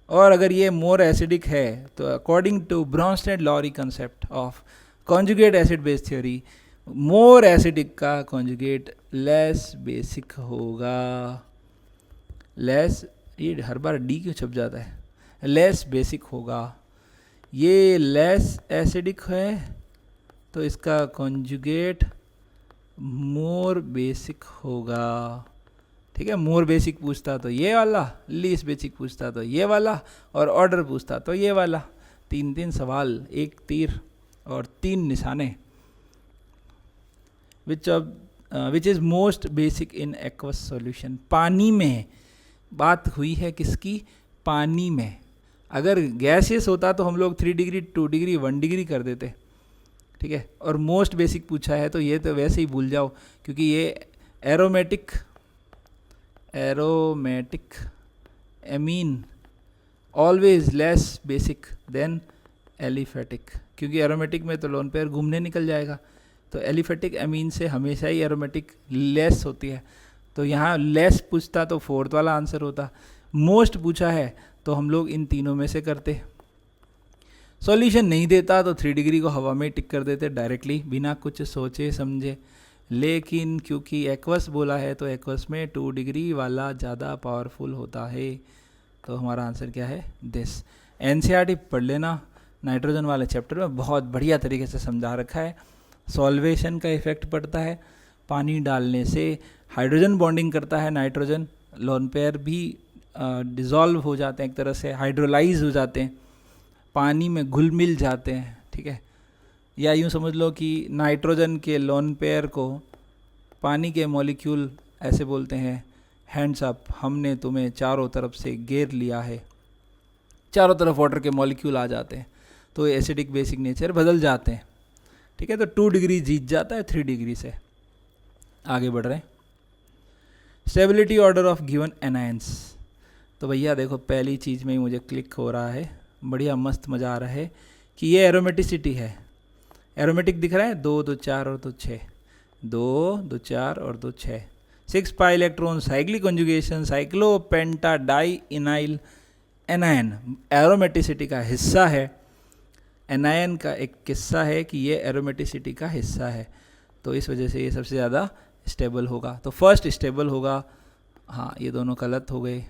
और अगर ये मोर एसिडिक है तो according to Bronsted Lowry concept of conjugate acid base theory, more acidic का कॉन्जुगेट लेस बेसिक होगा। लेस, ये हर बार डी क्यों छप जाता है? लेस बेसिक होगा। ये लेस एसिडिक है तो इसका कॉन्जुगेट मोर बेसिक होगा। ठीक है, मोर बेसिक पूछता तो ये वाला, लीस्ट बेसिक पूछता तो ये वाला, और ऑर्डर पूछता तो ये वाला। 3 सवाल, एक तीर और 3 निशाने। Which is most basic in aqueous solution? पानी में बात हुई है किसकी? पानी में। अगर गैसियस होता तो हम लोग 3 डिग्री 2 डिग्री 1 डिग्री कर देते, ठीक है। और मोस्ट बेसिक पूछा है तो ये तो वैसे ही भूल जाओ, क्योंकि ये aromatic amine always less basic then aliphatic, क्योंकि एरोमेटिक में तो लोन पेयर घूमने निकल जाएगा, तो एलिफेटिक एमीन से हमेशा ही एरोमेटिक लेस होती है। तो यहाँ लेस पूछता तो 4th वाला आंसर होता। मोस्ट पूछा है तो हम लोग इन तीनों में से करते। सॉल्यूशन नहीं देता तो 3 डिग्री को हवा में टिक कर देते डायरेक्टली, बिना कुछ सोचे समझे। लेकिन क्योंकि एक्वस बोला है तो एक्वस में 2 डिग्री वाला ज़्यादा पावरफुल होता है। तो हमारा आंसर क्या है, दिस। एनसीईआरटी पढ़ लेना, नाइट्रोजन वाले चैप्टर में बहुत बढ़िया तरीके से समझा रखा है। सॉल्वेशन का इफेक्ट पड़ता है, पानी डालने से हाइड्रोजन बॉन्डिंग करता है नाइट्रोजन, लोन पेयर भी डिज़ोल्व हो जाते हैं, एक तरह से हाइड्रोलाइज हो जाते हैं, पानी में घुल मिल जाते हैं, ठीक है। या यूँ समझ लो कि नाइट्रोजन के लोन पेयर को पानी के मॉलिक्यूल ऐसे बोलते हैं, हैंड्स अप, हमने तुम्हें चारों तरफ से घेर लिया है, चारों तरफ वाटर के मॉलिक्यूल आ जाते हैं, तो एसिडिक बेसिक नेचर बदल जाते हैं, ठीक है। तो 2 डिग्री जीत जाता है 3 डिग्री से। आगे बढ़ रहे हैं, stability order of given anions. तो भैया देखो पहली चीज़ में ही मुझे क्लिक हो रहा है, बढ़िया मस्त मज़ा आ रहा है कि ये एरोमेटिसिटी है। एरोमेटिक दिख रहा है, 2 2 4 और 2 6, 2 2 4 और 2 6, 6 pi electron, cyclic conjugation, cyclopentadienyl anion aromaticity का हिस्सा है। एनायन का एक किस्सा है कि ये एरोमेटिसिटी का हिस्सा है, तो इस वजह से ये सबसे ज़्यादा स्टेबल होगा। तो फर्स्ट स्टेबल होगा, हाँ ये दोनों गलत हो गए,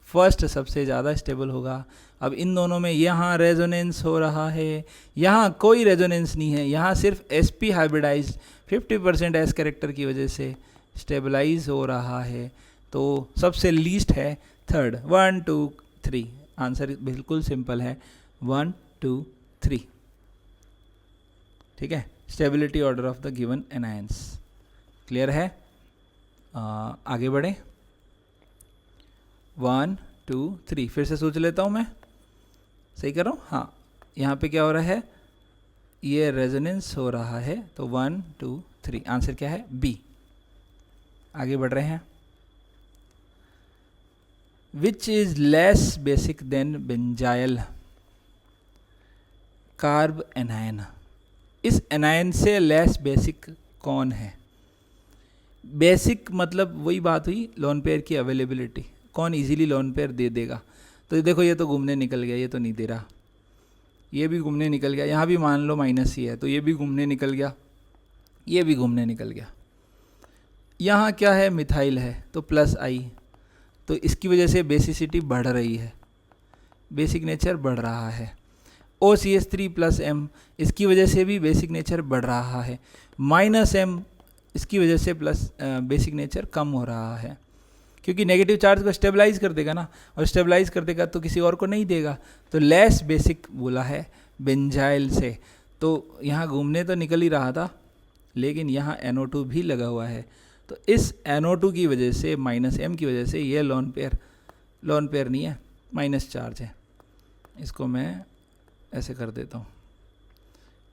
फर्स्ट सबसे ज़्यादा स्टेबल होगा। अब इन दोनों में यहाँ रेजोनेंस हो रहा है, यहाँ कोई रेजोनेंस नहीं है, यहाँ सिर्फ sp हाइब्रिडाइज 50% एस कैरेक्टर की वजह से स्टेबलाइज हो रहा है, तो सबसे लीस्ट है थर्ड। 1 2 3, आंसर बिल्कुल सिंपल है, 1 2 3, ठीक है। Stability order of the given anions clear है। आगे बढ़े, 1 2 3, फिर से सोच लेता हूँ मैं, सही कर रहा हूँ, हाँ। यहाँ पे क्या हो रहा है, ये रेजोनेंस हो रहा है, तो 1 2 3, आंसर क्या है, बी। आगे बढ़ रहे हैं, which is less basic than benzyl carbanion. इस एनायन से लेस बेसिक कौन है? बेसिक मतलब वही बात हुई, लोन पेयर की अवेलेबिलिटी, कौन इजीली लोन पेयर दे देगा। तो देखो ये तो घूमने निकल गया, ये तो नहीं दे रहा, ये भी घूमने निकल गया, यहाँ भी मान लो माइनस ही है तो ये भी घूमने निकल गया, ये भी घूमने निकल गया। यहाँ क्या है, मिथाइल है तो प्लस आई, तो इसकी वजह से बेसिसिटी बढ़ रही है, बेसिक नेचर बढ़ रहा है। OCH3 प्लस M, इसकी वजह से भी बेसिक नेचर बढ़ रहा है। माइनस M, इसकी वजह से प्लस बेसिक नेचर कम हो रहा है, क्योंकि नेगेटिव चार्ज को स्टेबलाइज कर देगा ना, और स्टेबलाइज कर देगा तो किसी और को नहीं देगा, तो लेस बेसिक बोला है बेंजाइल से। तो यहाँ घूमने तो निकल ही रहा था, लेकिन यहाँ NO2 भी लगा हुआ है, तो इस NO2 की वजह से, माइनस M की वजह से ये लोन पेयर नहीं है, माइनस चार्ज है। इसको मैं ऐसे कर देता हूँ,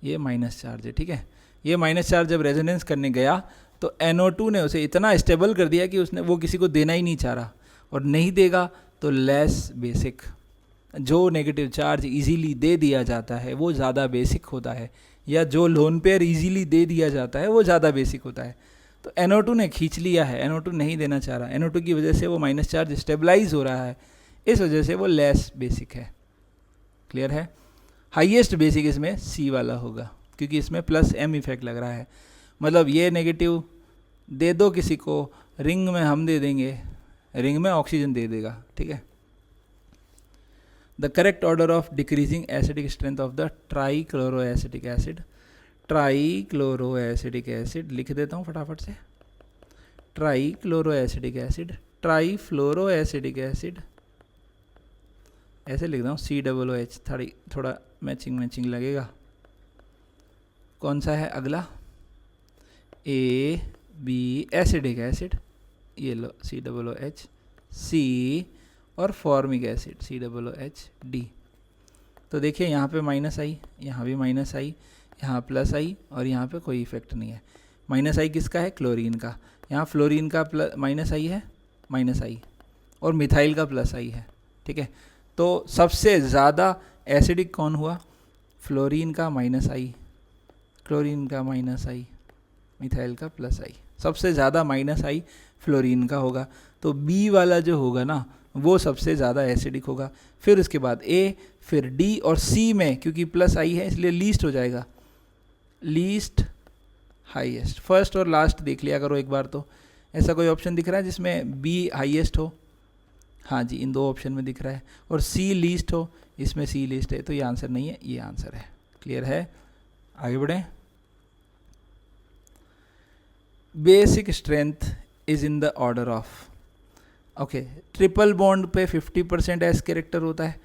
ये माइनस चार्ज है, ठीक है। ये माइनस चार्ज जब रेजोनेंस करने गया तो NO2 ने उसे इतना स्टेबल कर दिया कि उसने वो किसी को देना ही नहीं चाह रहा, और नहीं देगा तो लेस बेसिक। जो नेगेटिव चार्ज इजीली दे दिया जाता है वो ज़्यादा बेसिक होता है, या जो लोन पेयर इजीली दे दिया जाता है वो ज़्यादा बेसिक होता है। तो NO2 ने खींच लिया है, NO2 नहीं देना चाह रहा, NO2 की वजह से वो माइनस चार्ज स्टेबलाइज हो रहा है, इस वजह से वो लेस बेसिक है। क्लियर है। हाईएस्ट बेसिक इसमें C वाला होगा, क्योंकि इसमें प्लस M इफेक्ट लग रहा है, मतलब ये नेगेटिव दे दो किसी को, रिंग में हम दे देंगे, रिंग में ऑक्सीजन दे देगा, ठीक है। The correct order of decreasing acidic strength of the trichloroacetic acid. Trichloroacetic acid लिख देता हूँ फटाफट से, ट्राईक्लोरोएसिटिक एसिड, ट्राईफ्लोरोएसिटिक एसिड, ऐसे लिख रहा हूँ, COOH, थोड़ा मैचिंग लगेगा। कौन सा है अगला, AB एसिडिक एसिड, ये लो COOH, C, और फॉर्मिक एसिड COOH। तो देखिए यहाँ पे माइनस आई, यहाँ भी माइनस आई, यहाँ प्लस आई और यहाँ पे कोई इफेक्ट नहीं है। माइनस आई किसका है? क्लोरीन का। यहाँ फ्लोरीन का प्लस माइनस आई है, माइनस आई, और मिथाइल का प्लस आई है। ठीक है, तो सबसे ज़्यादा एसिडिक कौन हुआ? फ्लोरीन का माइनस आई, क्लोरीन का माइनस आई, मिथाइल का प्लस आई। सबसे ज़्यादा माइनस आई फ्लोरीन का होगा, तो बी वाला जो होगा ना वो सबसे ज़्यादा एसिडिक होगा। फिर उसके बाद ए, फिर डी और सी में क्योंकि प्लस आई है इसलिए लीस्ट हो जाएगा, लीस्ट हाईएस्ट। फर्स्ट और लास्ट देख लिया करो एक बार। तो ऐसा कोई ऑप्शन दिख रहा है जिसमें बी हाईएस्ट हो? हाँ जी, इन दो ऑप्शन में दिख रहा है। और सी लीस्ट हो, इसमें सी लीस्ट है, तो ये आंसर नहीं है, ये आंसर है। क्लियर है? आगे बढ़ें। Basic strength is in the order of, okay, triple bond पे 50% एस कैरेक्टर होता है,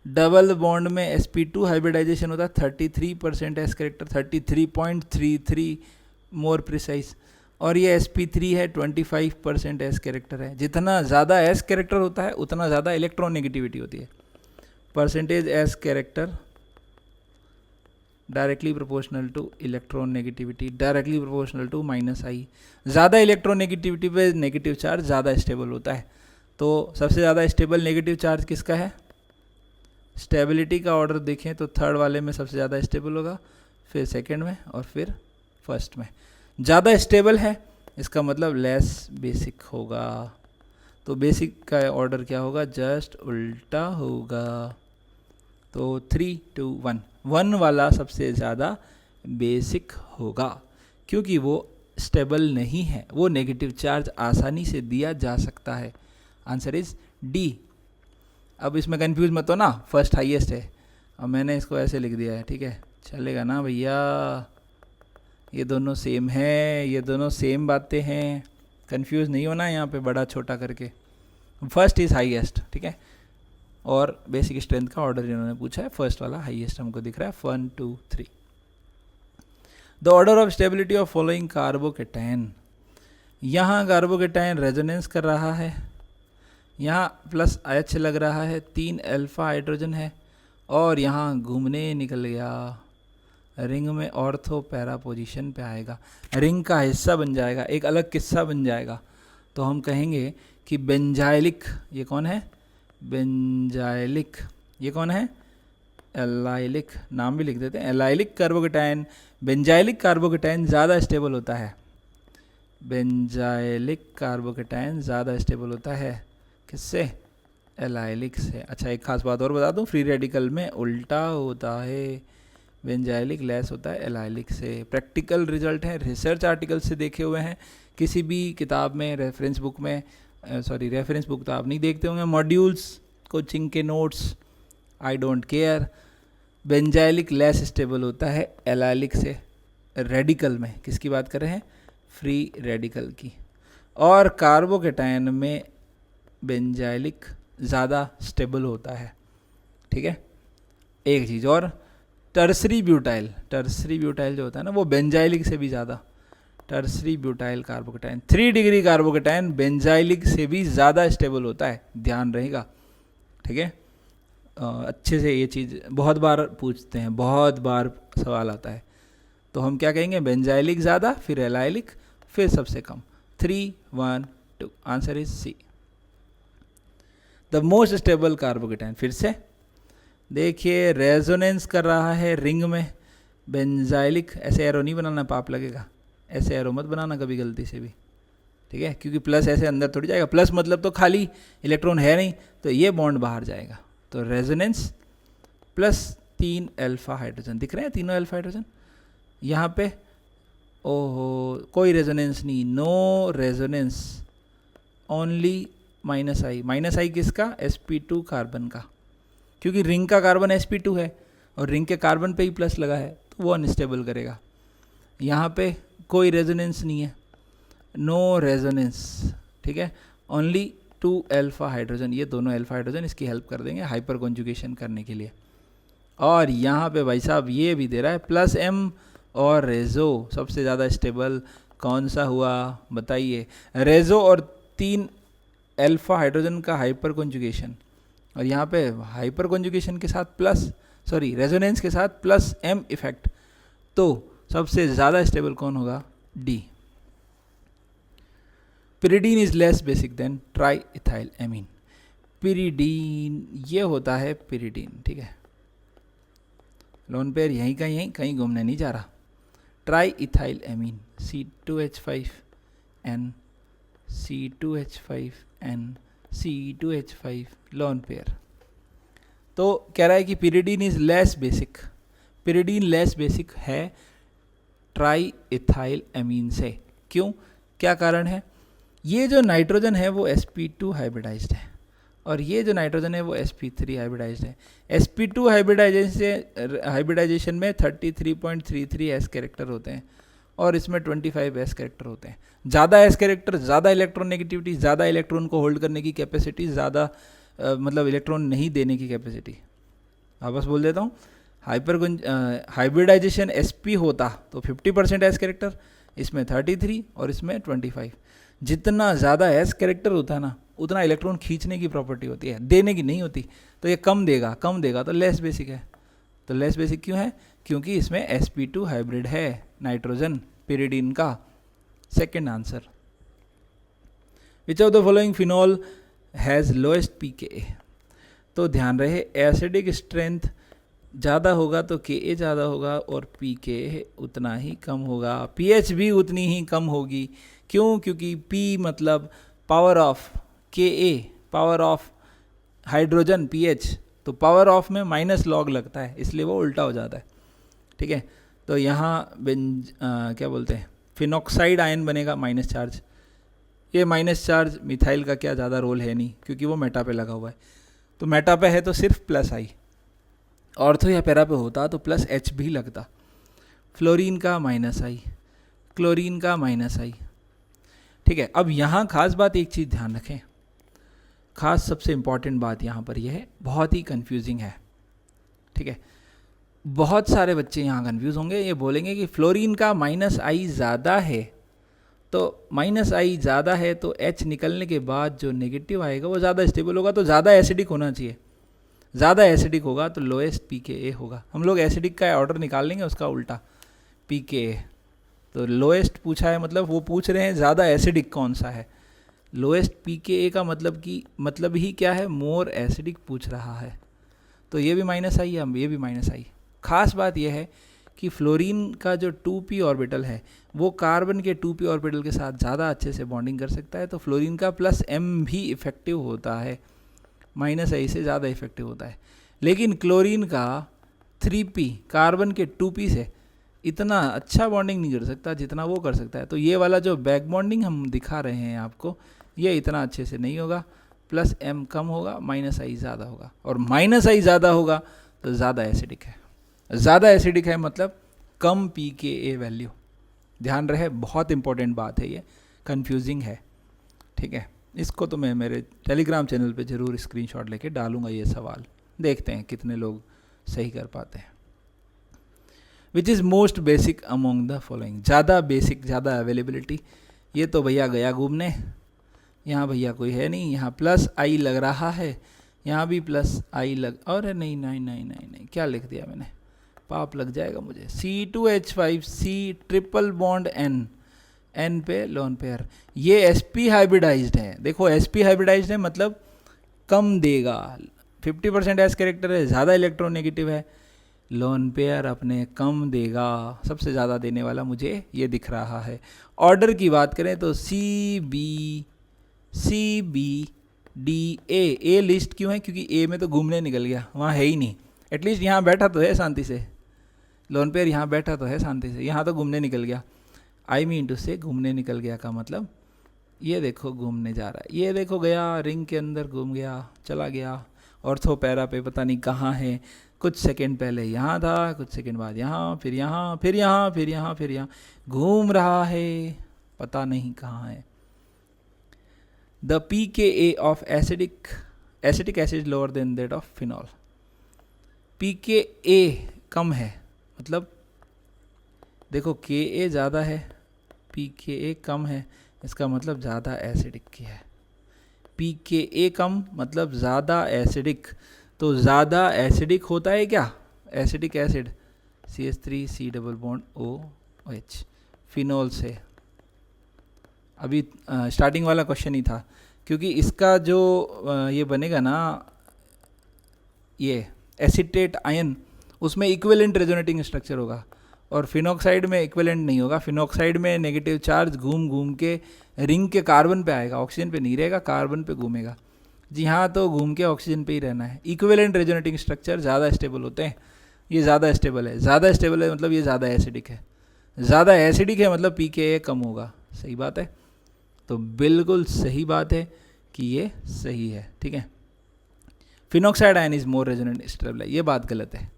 डबल बॉन्ड में sp2 हाइब्रिडाइजेशन होता है 33% एस कैरेक्टर, 33.33 मोर प्रिसाइज, और ये sp3 है 25% एस कैरेक्टर है। जितना ज़्यादा एस कैरेक्टर होता है उतना ज़्यादा इलेक्ट्रोनेगेटिविटी होती है। Percentage S character directly proportional to electronegativity, directly proportional to minus I. ज़्यादा इलेक्ट्रोनेगेटिविटी पे नेगेटिव चार्ज ज़्यादा स्टेबल होता है। तो सबसे ज़्यादा स्टेबल नेगेटिव चार्ज किसका है? स्टेबिलिटी का ऑर्डर देखें तो थर्ड वाले में सबसे ज़्यादा स्टेबल होगा, फिर सेकंड में और फिर फर्स्ट में। ज़्यादा स्टेबल है इसका मतलब लेस बेसिक होगा, तो बेसिक का ऑर्डर क्या होगा? जस्ट उल्टा होगा। तो 3, 2, 1, 1 वाला सबसे ज़्यादा बेसिक होगा क्योंकि वो स्टेबल नहीं है, वो नेगेटिव चार्ज आसानी से दिया जा सकता है। Answer is D. अब इसमें कंफ्यूज मत हो ना, फर्स्ट हाईएस्ट है, अब मैंने इसको ऐसे लिख दिया है, ठीक है, चलेगा ना भैया? ये दोनों सेम है, ये दोनों सेम बातें हैं, कंफ्यूज नहीं होना यहाँ पे बड़ा छोटा करके। फर्स्ट इज हाईएस्ट, ठीक है, और बेसिक स्ट्रेंथ का ऑर्डर इन्होंने पूछा है, फर्स्ट वाला हाईएस्ट हमको दिख रहा है, 1, 2, 3। The order of stability of following carbocation. यहाँ कार्बोकेटाइन रेजोनेंस कर रहा है, यहाँ प्लस H लग रहा है, 3 अल्फा हाइड्रोजन है, और यहाँ घूमने निकल गया, रिंग में ऑर्थो पैरा पोजीशन पे आएगा, रिंग का हिस्सा बन जाएगा, एक अलग किस्सा बन जाएगा। तो हम कहेंगे कि बेंजाइलिक, ये कौन है? बेंजाइलिक। ये कौन है? एलाइलिक, नाम भी लिख देते हैं, एलाइलिक कार्बोकेटाइन। बेंजाइलिक कार्बोकेटाइन ज़्यादा स्टेबल होता है, बेंजाइलिक कार्बोकेटाइन ज़्यादा स्टेबल होता है किससे? एलाइलिक से। अच्छा, एक खास बात और बता दूं, फ्री रेडिकल में उल्टा होता है, बेंजाइलिक लेस होता है एलाइलिक से। प्रैक्टिकल रिजल्ट है, रिसर्च आर्टिकल से देखे हुए हैं, किसी भी किताब में, रेफरेंस बुक में, सॉरी रेफरेंस बुक तो आप नहीं देखते होंगे, मॉड्यूल्स, कोचिंग के notes, I don't care. Benzylic less stable होता है एलाइलिक से रेडिकल में। किसकी बात कर रहे हैं? फ्री रेडिकल की। और कार्बोकेटाइन में बेंजाइलिक ज़्यादा स्टेबल होता है, ठीक है। एक चीज़ और, टर्सरी ब्यूटाइल, टर्सरी ब्यूटाइल जो होता है ना, वो बेंजाइलिक से भी ज़्यादा, tertiary butyl carbocation 3 degree carbocation benzylic से भी ज़्यादा स्टेबल होता है, ध्यान रहेगा, ठीक है। अच्छे से ये चीज़ बहुत बार पूछते हैं, बहुत बार सवाल आता है। तो हम क्या कहेंगे? बेंजाइलिक ज़्यादा, फिर एलाइलिक, फिर सबसे कम। 3, 1, 2, answer is C. The most stable carbocation, फिर से देखिए रेजोनेंस कर रहा है रिंग में, बेंजाइलिक, ऐसे एरो नहीं बनाना, पाप लगेगा, ऐसे एरो मत बनाना कभी गलती से भी, ठीक है, क्योंकि प्लस ऐसे अंदर थोड़ी जाएगा, प्लस मतलब तो खाली इलेक्ट्रॉन है नहीं, तो ये बॉन्ड बाहर जाएगा। तो रेजोनेंस प्लस 3 अल्फा हाइड्रोजन दिख रहे हैं, तीनों अल्फा हाइड्रोजन यहाँ पे। ओहो, कोई रेजोनेंस नहीं, नो रेजोनेंस, ओनली माइनस आई। माइनस आई किसका? sp2 कार्बन का, क्योंकि रिंग का कार्बन sp2 है और रिंग के कार्बन पे ही प्लस लगा है, तो वो अनस्टेबल करेगा। यहाँ पे कोई रेजोनेंस नहीं है, नो रेजोनेंस, ठीक है, ओनली 2 अल्फा हाइड्रोजन, ये दोनों अल्फा हाइड्रोजन इसकी हेल्प कर देंगे हाइपर कॉन्जुगेशन करने के लिए। और यहाँ पे भाई साहब ये भी दे रहा है प्लस m, और रेजो सबसे ज़्यादा स्टेबल कौन सा हुआ बताइए? रेजो और 3 अल्फा हाइड्रोजन का हाइपर कॉन्जुगेशन, और यहाँ पे हाइपर कॉन्जुगेशन के साथ प्लस रेजोनेंस के साथ प्लस M इफेक्ट, तो सबसे ज़्यादा स्टेबल कौन होगा? D। Pyridine is less basic than triethylamine. Pyridine ये होता है पिरिडीन, ठीक है, लोन पेयर यहीं का यहीं, कहीं घूमने नहीं जा रहा। Try ethyl amine C2H5N C2H5N C2H5 lone pair. तो कह रहा है कि pyridine is less basic, pyridine less basic है ट्राई इथाइल एमीन से। क्यों, क्या कारण है? ये जो नाइट्रोजन है वो sp2 हाइब्रिडाइज्ड है और ये जो नाइट्रोजन है वो sp3 हाइब्रिडाइज्ड है। sp2 हाइब्रिडाइजेशन में 33.33 s कैरेक्टर होते हैं और इसमें 25 s कैरेक्टर होते हैं। ज़्यादा s कैरेक्टर, ज़्यादा इलेक्ट्रॉन नेगेटिविटी, ज़्यादा इलेक्ट्रॉन को होल्ड करने की कैपेसिटी, ज़्यादा मतलब इलेक्ट्रॉन नहीं देने की कैपेसिटी। वापस बोल देता हूँ, हाइब्रिडाइजेशन sp होता तो 50% s कैरेक्टर, इसमें 33 और इसमें 25। जितना ज़्यादा s कैरेक्टर होता है ना, उतना इलेक्ट्रॉन खींचने की प्रॉपर्टी होती है, देने की नहीं होती। तो ये कम देगा तो लेस बेसिक है। तो लेस बेसिक क्यों है? क्योंकि इसमें sp2 हाइब्रिड है नाइट्रोजन, पिरिडीन का। Second answer, which of the following phenol has lowest pKa। तो ध्यान रहे, एसिडिक स्ट्रेंथ ज़्यादा होगा तो Ka ज़्यादा होगा और pKa उतना ही कम होगा, pH भी उतनी ही कम होगी। क्यों? क्योंकि P मतलब power of, Ka power of hydrogen pH, तो पावर ऑफ में माइनस लॉग लगता है, इसलिए वो उल्टा हो जाता है, ठीक है। तो यहाँ क्या बोलते हैं, फिनॉक्साइड आयन बनेगा माइनस चार्ज। ये माइनस चार्ज मिथाइल का क्या ज़्यादा रोल है नहीं, क्योंकि वो मेटा पे लगा हुआ है। तो मेटा पे है तो सिर्फ प्लस आई, ऑर्थो या पैरा पे होता तो प्लस H भी लगता। फ्लोरीन का माइनस आई, क्लोरीन का माइनस आई, ठीक है। अब यहाँ खास बात एक चीज़ ध्यान रखें, खास सबसे इम्पॉर्टेंट बात यहाँ पर यह है, बहुत ही कंफ्यूजिंग है, ठीक है। बहुत सारे बच्चे यहाँ कंफ्यूज होंगे, ये बोलेंगे कि फ्लोरीन का माइनस आई ज़्यादा है, तो माइनस आई ज़्यादा है तो H निकलने के बाद जो नेगेटिव आएगा वो ज़्यादा स्टेबल होगा, तो ज़्यादा एसिडिक होना चाहिए। ज़्यादा एसिडिक होगा तो लोएस्ट pKa होगा। हम लोग एसिडिक का ऑर्डर निकाल लेंगे, उसका उल्टा pKa। तो लोएस्ट पूछा है, मतलब वो पूछ रहे हैं ज़्यादा एसिडिक कौन सा है। लोएस्ट pKa का मतलब ही क्या है, मोर एसिडिक पूछ रहा है। तो ये भी माइनस आई है, ये भी माइनस आई। खास बात यह है कि फ्लोरीन का जो 2p ऑर्बिटल है वो कार्बन के 2p ऑर्बिटल के साथ ज़्यादा अच्छे से बॉन्डिंग कर सकता है, तो फ्लोरीन का प्लस M भी इफेक्टिव होता है, माइनस आई से ज़्यादा इफेक्टिव होता है। लेकिन क्लोरीन का 3p कार्बन के 2p से इतना अच्छा बॉन्डिंग नहीं कर सकता जितना वो कर सकता है। तो ये वाला जो बैक बॉन्डिंग हम दिखा रहे हैं आपको, ये इतना अच्छे से नहीं होगा, प्लस M कम होगा, माइनस आई ज़्यादा होगा, और माइनस आई ज़्यादा होगा तो ज़्यादा एसिडिक है। ज़्यादा एसिडिक है मतलब कम pKa वैल्यू। ध्यान रहे, बहुत इंपॉर्टेंट बात है, ये कंफ्यूजिंग है, ठीक है। इसको तो मैं मेरे टेलीग्राम चैनल पे ज़रूर स्क्रीनशॉट लेके डालूंगा ये सवाल, देखते हैं कितने लोग सही कर पाते हैं। Which is most basic among the following. ज़्यादा बेसिक, ज़्यादा अवेलेबिलिटी, ये तो भैया गया घूमने, यहाँ भैया कोई है नहीं, यहाँ प्लस आई लग रहा है, यहाँ भी प्लस आई लग, और नहीं नहीं नहीं नहीं नहीं, क्या लिख दिया मैंने, पाप लग जाएगा मुझे। C2H5C ट्रिपल बॉन्ड N पे लोन पेयर, ये sp हाइब्रिडाइज्ड है। देखो sp हाइब्रिडाइज्ड है मतलब कम देगा, 50% s कैरेक्टर है, ज़्यादा इलेक्ट्रॉन नेगेटिव है, लोन पेयर अपने कम देगा। सबसे ज़्यादा देने वाला मुझे ये दिख रहा है। ऑर्डर की बात करें तो CBCBDA, ए लिस्ट क्यों है? क्योंकि ए में तो घूमने निकल गया, वहाँ है ही नहीं। एटलीस्ट यहाँ बैठा तो है शांति से, लोन पेयर यहाँ बैठा तो है शांति से, यहाँ तो घूमने निकल गया। आई मीन टू से घूमने निकल गया का मतलब ये देखो घूमने जा रहा है, ये देखो गया रिंग के अंदर घूम गया, चला गया ऑर्थो पैरा पे, पता नहीं कहाँ है। कुछ सेकंड पहले यहाँ था, कुछ सेकंड बाद यहाँ, फिर यहाँ, फिर यहाँ, फिर यहाँ, फिर यहाँ, घूम रहा है, पता नहीं कहाँ है। The pKa of acidic acid lower than that of phenol. pKa कम है मतलब देखो Ka ज़्यादा है, pKa कम है, इसका मतलब ज़्यादा एसिडिक की है। pKa कम मतलब ज़्यादा एसिडिक, तो ज़्यादा एसिडिक होता है क्या, acidic acid CH3 double bond OH phenol से। अभी स्टार्टिंग वाला क्वेश्चन ही था, क्योंकि इसका जो ये बनेगा ना, ये एसिटेट आयन, उसमें इक्विवेलेंट रेजोनेटिंग स्ट्रक्चर होगा, और फिनॉक्साइड में इक्विवेलेंट नहीं होगा। फिनॉक्साइड में नेगेटिव चार्ज घूम घूम के रिंग के कार्बन पे आएगा, ऑक्सीजन पे नहीं रहेगा, कार्बन पे घूमेगा। जी हाँ, तो घूम के ऑक्सीजन पे ही रहना है। इक्विवेलेंट रेजोनेटिंग स्ट्रक्चर ज़्यादा स्टेबल होते हैं, ये ज़्यादा स्टेबल है। ज़्यादा स्टेबल है मतलब ये ज़्यादा एसिडिक है, ज़्यादा एसिडिक है मतलब pKa कम होगा। सही बात है, तो बिल्कुल सही बात है कि ये सही है, ठीक है। Phenoxide ion is more resonant stable है, ये बात गलत है।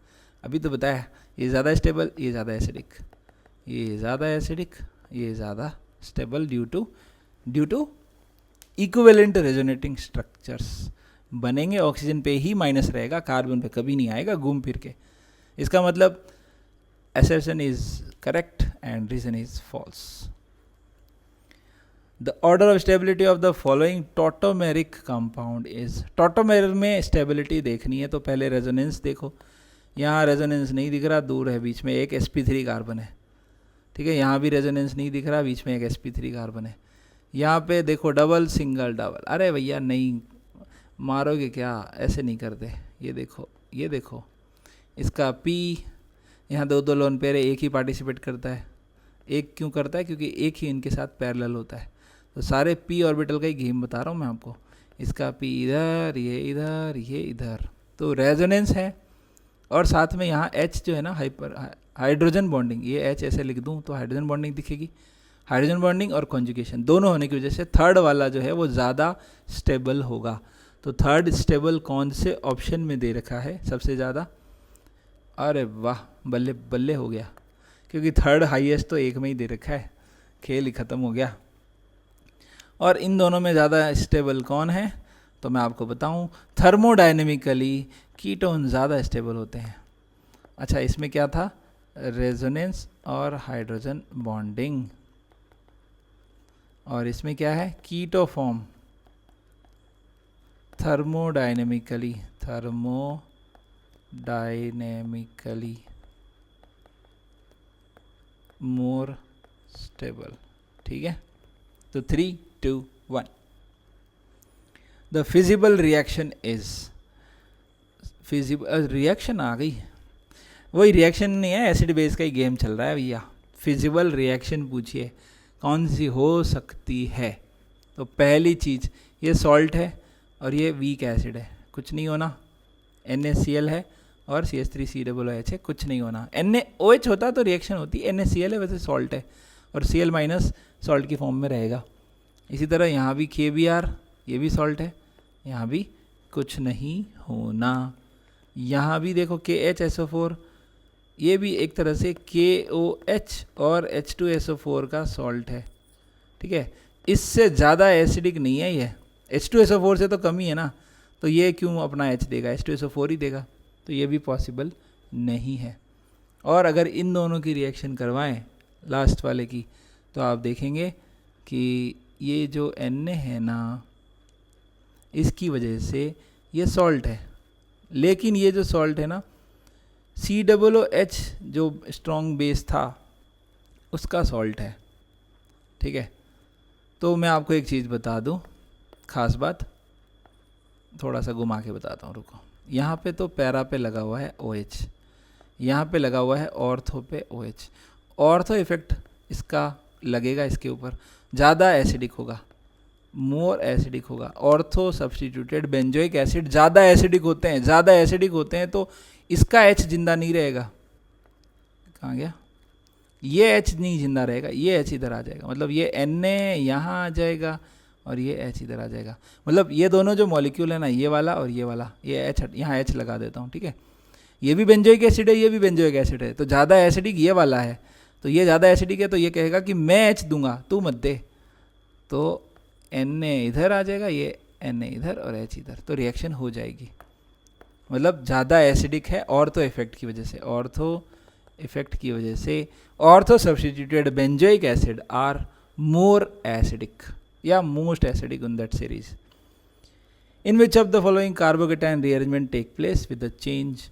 अभी तो बताया, ये ज़्यादा स्टेबल, ये ज़्यादा एसिडिक, ये ज़्यादा एसिडिक, ये ज़्यादा stable due to equivalent resonating structures बनेंगे। ऑक्सीजन पे ही माइनस रहेगा, कार्बन पे कभी नहीं आएगा घूम फिर के। इसका मतलब assertion is correct and reason is false. The order of stability of the following tautomeric compound is, tautomer में stability देखनी है तो पहले रेजोनेंस देखो। यहाँ रेजोनेंस नहीं दिख रहा, दूर है, बीच में एक sp3 कार्बन है, ठीक है। यहाँ भी रेजोनेंस नहीं दिख रहा, बीच में एक sp3 कार्बन है। यहाँ पे देखो डबल सिंगल डबल, अरे भैया नहीं मारोगे क्या, ऐसे नहीं करते। ये देखो, ये देखो, इसका p, यहाँ दो लोन पेयर है, एक ही पार्टिसिपेट करता है। एक क्यों करता है, क्योंकि एक ही इनके साथ पैरेलल होता है। तो सारे p ऑर्बिटल का ही गेम बता रहा हूँ मैं आपको। इसका p इधर, ये इधर, ये इधर, तो रेजोनेंस है। और साथ में यहाँ H जो है ना, हाइड्रोजन बॉन्डिंग, ये H ऐसे लिख दूँ तो हाइड्रोजन बॉन्डिंग दिखेगी। हाइड्रोजन बॉन्डिंग और कॉन्जुगेशन दोनों होने की वजह से थर्ड वाला जो है वो ज़्यादा स्टेबल होगा। तो थर्ड स्टेबल कौन से ऑप्शन में दे रखा है सबसे ज़्यादा? अरे वाह, बल्ले बल्ले हो गया, क्योंकि थर्ड हाईएस्ट तो एक में ही दे रखा है, खेल ही ख़त्म हो गया। और इन दोनों में ज़्यादा स्टेबल कौन है, तो मैं आपको बताऊं, थर्मोडायनेमिकली कीटोन ज़्यादा स्टेबल होते हैं। अच्छा, इसमें क्या था, रेजोनेंस और हाइड्रोजन बॉन्डिंग, और इसमें क्या है, कीटोफॉर्म। थर्मोडायनेमिकली मोर स्टेबल, ठीक है। तो 3, 2, 1। The feasible reaction is, feasible reaction आ गई, वही रिएक्शन नहीं है, एसिड बेस का ही गेम चल रहा है भैया। फिजिबल रिएक्शन पूछिए कौन सी हो सकती है। तो पहली चीज़, ये सॉल्ट है और ये वीक एसिड है, कुछ नहीं होना। NaCl है और CH3COOH है, कुछ नहीं होना। NaOH होता तो रिएक्शन होती, NaCl है, वैसे सॉल्ट है और Cl माइनस सॉल्ट की फॉर्म में रहेगा। इसी तरह यहाँ भी KBr, ये भी सॉल्ट है, यहाँ भी कुछ नहीं होना। यहाँ भी देखो KHSO4, ये भी एक तरह से KOH और H2SO4 का सॉल्ट है, ठीक है। इससे ज़्यादा एसिडिक नहीं है ये, H2SO4 से तो कम ही है ना, तो ये क्यों अपना H देगा, H2SO4 ही देगा, तो ये भी पॉसिबल नहीं है। और अगर इन दोनों की रिएक्शन करवाएं लास्ट वाले की, तो आप देखेंगे कि ये जो Na है ना, इसकी वजह से ये सॉल्ट है, लेकिन ये जो सॉल्ट है ना, COOH जो स्ट्रॉन्ग बेस था उसका सॉल्ट है, ठीक है। तो मैं आपको एक चीज़ बता दूं, ख़ास बात, थोड़ा सा घुमा के बताता हूँ, रुको। यहाँ पे तो पैरा पे लगा हुआ है OH, यहाँ पे लगा हुआ है ऑर्थो पे OH। ऑर्थो इफेक्ट इसका लगेगा इसके ऊपर, ज़्यादा एसिडिक होगा, मोर एसिडिक होगा। ऑर्थो सब्सटीट्यूटेड बेंजोइक एसिड ज़्यादा एसिडिक होते हैं, ज़्यादा एसिडिक होते हैं, तो इसका H जिंदा नहीं रहेगा। कहाँ गया, ये H नहीं जिंदा रहेगा, ये H इधर आ जाएगा, मतलब ये Na यहाँ आ जाएगा और ये H इधर आ जाएगा। मतलब ये दोनों जो मॉलिक्यूल है ना, ये वाला और ये वाला, ये H, यहाँ H लगा देता हूँ, ठीक है। ये भी बेंजोइक एसिड है, ये भी बेंजोइक एसिड है, तो ज़्यादा एसिडिक ये वाला है, तो ये ज़्यादा एसिडिक है, तो ये कहेगा कि मैं H दूंगा, तू मत दे, तो Na इधर आ जाएगा, ये Na इधर और H इधर, तो रिएक्शन हो जाएगी। मतलब ज़्यादा एसिडिक है ऑर्थो इफेक्ट की वजह से, ऑर्थो इफेक्ट की वजह से ortho substituted benzoic acid are more acidic या most acidic in that series. In which of the following carbocation rearrangement take place with the change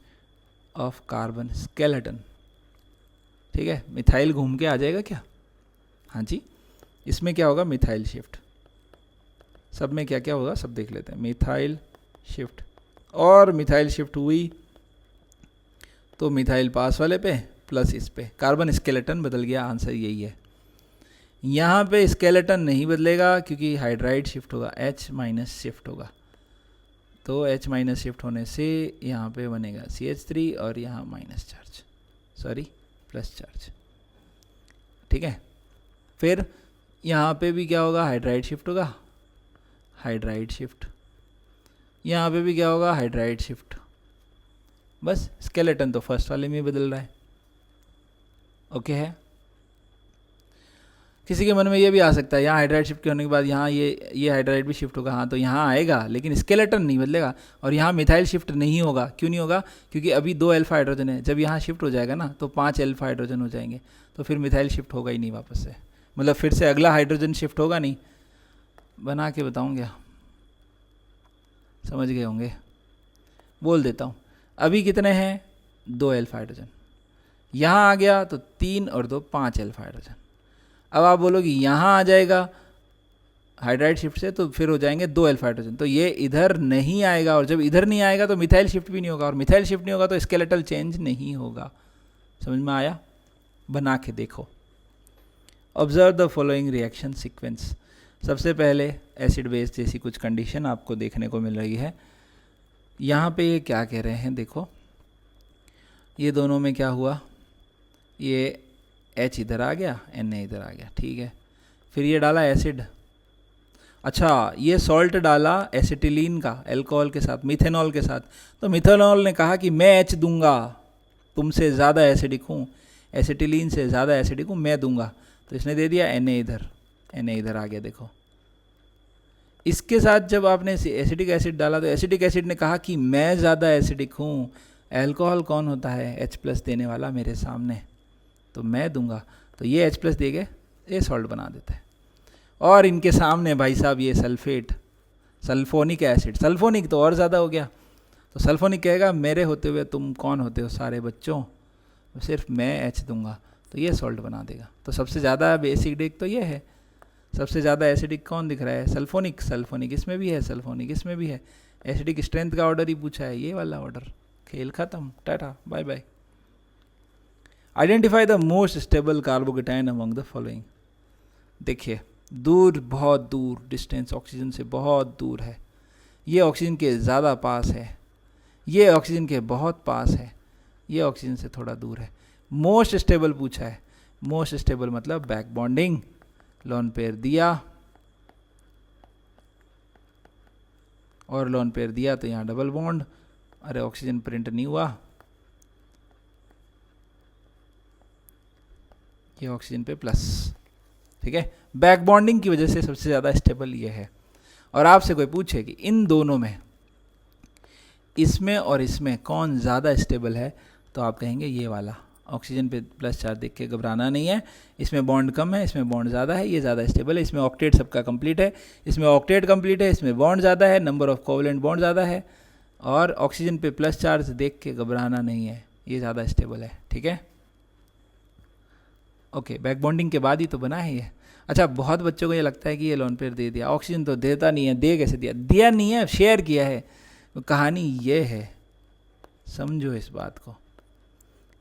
of carbon skeleton. ठीक है, methyl घूम के आ जाएगा क्या? हाँ जी, इसमें क्या होगा? Methyl shift. सब में क्या क्या होगा सब देख लेते हैं। मिथाइल शिफ्ट, और मिथाइल शिफ्ट हुई तो मिथाइल पास वाले पे प्लस इस पे कार्बन स्केलेटन बदल गया। आंसर यही है। यहाँ पे स्केलेटन नहीं बदलेगा क्योंकि हाइड्राइड शिफ्ट होगा, H माइनस शिफ्ट होगा। तो H माइनस शिफ्ट होने से यहाँ पे बनेगा CH3 और यहाँ minus charge, sorry plus charge. ठीक है, फिर यहाँ पे भी क्या होगा? हाइड्राइड शिफ्ट होगा, हाइड्राइड शिफ्ट। यहाँ पे भी क्या होगा? Hydride shift. बस स्केलेटन तो फर्स्ट वाले में बदल रहा है। ओके है। किसी के मन में ये भी आ सकता है यहाँ हाइड्राइड शिफ्ट होने के बाद यहाँ ये हाइड्राइड भी शिफ्ट होगा। हाँ, तो यहाँ आएगा लेकिन स्केलेटन नहीं बदलेगा। और यहाँ मिथाइल शिफ्ट नहीं होगा। क्यों नहीं होगा? क्योंकि अभी 2 अल्फा हाइड्रोजन है, जब यहाँ शिफ्ट हो जाएगा ना तो 5 अल्फा हाइड्रोजन हो जाएंगे, तो फिर मिथाइल शिफ्ट होगा ही नहीं वापस से, मतलब फिर से अगला हाइड्रोजन शिफ्ट होगा नहीं। बना के बताऊँगा, समझ गए होंगे। बोल देता हूँ, अभी कितने हैं? 2 अल्फा हाइड्रोजन। यहाँ आ गया तो 3 और 2 5 अल्फा हाइड्रोजन। अब आप बोलोगे यहाँ आ जाएगा हाइड्राइड शिफ्ट से तो फिर हो जाएंगे 2 अल्फा हाइड्रोजन, तो ये इधर नहीं आएगा। और जब इधर नहीं आएगा तो मिथाइल शिफ्ट भी नहीं होगा, और मिथाइल शिफ्ट नहीं होगा तो स्केलेटल चेंज नहीं होगा। समझ में आया? बना के देखो। Observe the following reaction sequence. सबसे पहले एसिड बेस जैसी कुछ कंडीशन आपको देखने को मिल रही है। यहाँ पे ये क्या कह रहे हैं देखो, ये दोनों में क्या हुआ? ये H इधर आ गया, Na इधर आ गया। ठीक है, फिर ये डाला एसिड। अच्छा, ये सॉल्ट डाला एसिटिलीन का अल्कोहल के साथ, मिथेनॉल के साथ। तो मिथेनॉल ने कहा कि मैं H दूंगा, तुमसे ज़्यादा एसिडिक हूँ, एसिटिलीन से ज़्यादा एसिडिक हूँ, मैं दूंगा। तो इसने दे दिया Na इधर, Na इधर आ गया। देखो, इसके साथ जब आपने एसिडिक एसिड डाला तो एसिडिक एसिड ने कहा कि मैं ज़्यादा एसिडिक हूँ। अल्कोहल कौन होता है? H प्लस देने वाला मेरे सामने, तो मैं दूंगा। तो ये H प्लस देके ये सॉल्ट बना देता है। और इनके सामने भाई साहब ये सल्फेट, सल्फोनिक एसिड, सल्फोनिक तो और ज़्यादा हो गया। तो सल्फोनिक कहेगा मेरे होते हुए तुम कौन होते हो सारे बच्चों, सिर्फ मैं H दूंगा, तो ये सॉल्ट बना देगा। तो सबसे ज़्यादा एसिडिक तो ये है। सबसे ज़्यादा एसिडिक कौन दिख रहा है? सल्फोनिक। सल्फोनिक इसमें भी है, सल्फोनिक इसमें भी है। एसिडिक स्ट्रेंथ का ऑर्डर ही पूछा है, ये वाला ऑर्डर। खेल खत्म, टाटा bye bye. Identify the most stable carbocation among the following. देखिए, दूर, बहुत दूर डिस्टेंस ऑक्सीजन से बहुत दूर है। ये ऑक्सीजन के ज़्यादा पास है, ये ऑक्सीजन के बहुत पास है, ये ऑक्सीजन से थोड़ा दूर है। मोस्ट स्टेबल पूछा है। मोस्ट स्टेबल मतलब बैक बॉन्डिंग, लोन पेयर दिया और लोन पेयर दिया तो यहाँ डबल बॉन्ड। अरे ऑक्सीजन प्रिंट नहीं हुआ, ये ऑक्सीजन पे प्लस। ठीक है, बैक बॉन्डिंग की वजह से सबसे ज़्यादा स्टेबल ये है। और आपसे कोई पूछे कि इन दोनों में, इसमें और इसमें कौन ज़्यादा स्टेबल है, तो आप कहेंगे ये वाला। ऑक्सीजन पे प्लस चार्ज देख के घबराना नहीं है। इसमें बॉन्ड कम है, इसमें बॉन्ड ज़्यादा है, ये ज़्यादा स्टेबल है। इसमें ऑक्टेट सबका कंप्लीट है, इसमें ऑक्टेट कंप्लीट है, इसमें बॉन्ड ज़्यादा है, नंबर ऑफ कोवलेंट बॉन्ड ज़्यादा है। और ऑक्सीजन पे प्लस चार्ज देख के घबराना नहीं है, ये ज़्यादा स्टेबल है। ठीक है, ओके, बैक बॉन्डिंग के बाद ही तो बना है ये। अच्छा, बहुत बच्चों को ये लगता है कि ये लोन पेयर दे दिया, ऑक्सीजन तो देता नहीं है, दे कैसे दिया? दिया नहीं है, शेयर किया है। कहानी ये है, समझो इस बात को।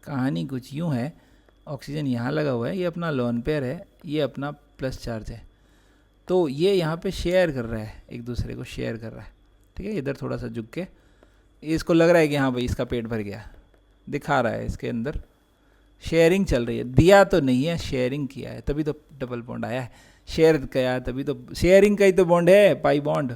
कहानी कुछ यूँ है, ऑक्सीजन यहाँ लगा हुआ है, ये अपना लोन पेयर है, ये अपना प्लस चार्ज है, तो ये यहाँ पे शेयर कर रहा है, एक दूसरे को शेयर कर रहा है। ठीक है, इधर थोड़ा सा झुक के इसको लग रहा है कि हाँ भाई इसका पेट भर गया, दिखा रहा है इसके अंदर शेयरिंग चल रही है। दिया तो नहीं है, शेयरिंग किया है, तभी तो डबल बॉन्ड आया है। शेयर किया तभी तो, शेयरिंग का ही तो बॉन्ड है, पाई बॉन्ड।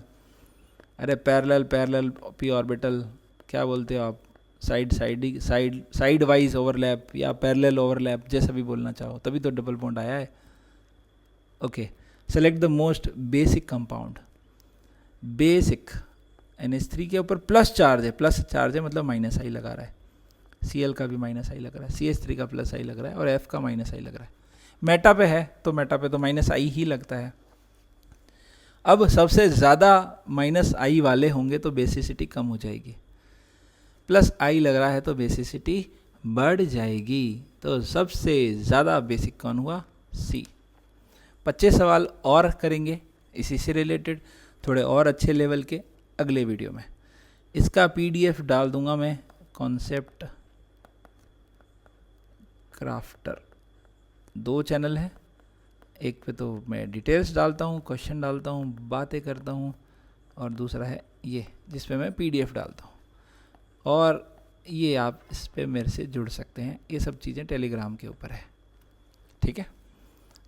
अरे पैरेलल, पैरेलल पी ऑर्बिटल क्या बोलते हो आप, साइड वाइज ओवरलैप या पैरेलल ओवरलैप, जैसा भी बोलना चाहो, तभी तो डबल बॉन्ड आया है। Okay, select the most basic compound. Basic NH3 के ऊपर प्लस चार्ज है, प्लस चार्ज है मतलब माइनस आई लगा रहा है। Cl का भी माइनस आई लग रहा है, CH3 का प्लस आई लग रहा है, और F का माइनस आई लग रहा है। मेटा पे है तो मेटा पे तो माइनस आई ही लगता है। अब सबसे ज़्यादा माइनस आई वाले होंगे तो बेसिसिटी कम हो जाएगी, प्लस आई लग रहा है तो बेसिसिटी बढ़ जाएगी। तो सबसे ज़्यादा बेसिक कौन हुआ? सी। 25 सवाल और करेंगे इसी से रिलेटेड, थोड़े और अच्छे लेवल के, अगले वीडियो में। इसका पीडीएफ डाल दूंगा मैं, कॉन्सेप्ट क्राफ्टर। 2 चैनल है, एक पे तो मैं डिटेल्स डालता हूँ, क्वेश्चन डालता हूँ, बातें करता हूँ, और दूसरा है ये जिस पे मैं पीडीएफ डालता हूँ। और ये आप इस पे मेरे से जुड़ सकते हैं, ये सब चीज़ें टेलीग्राम के ऊपर है। ठीक है,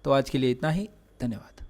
तो आज के लिए इतना ही, धन्यवाद।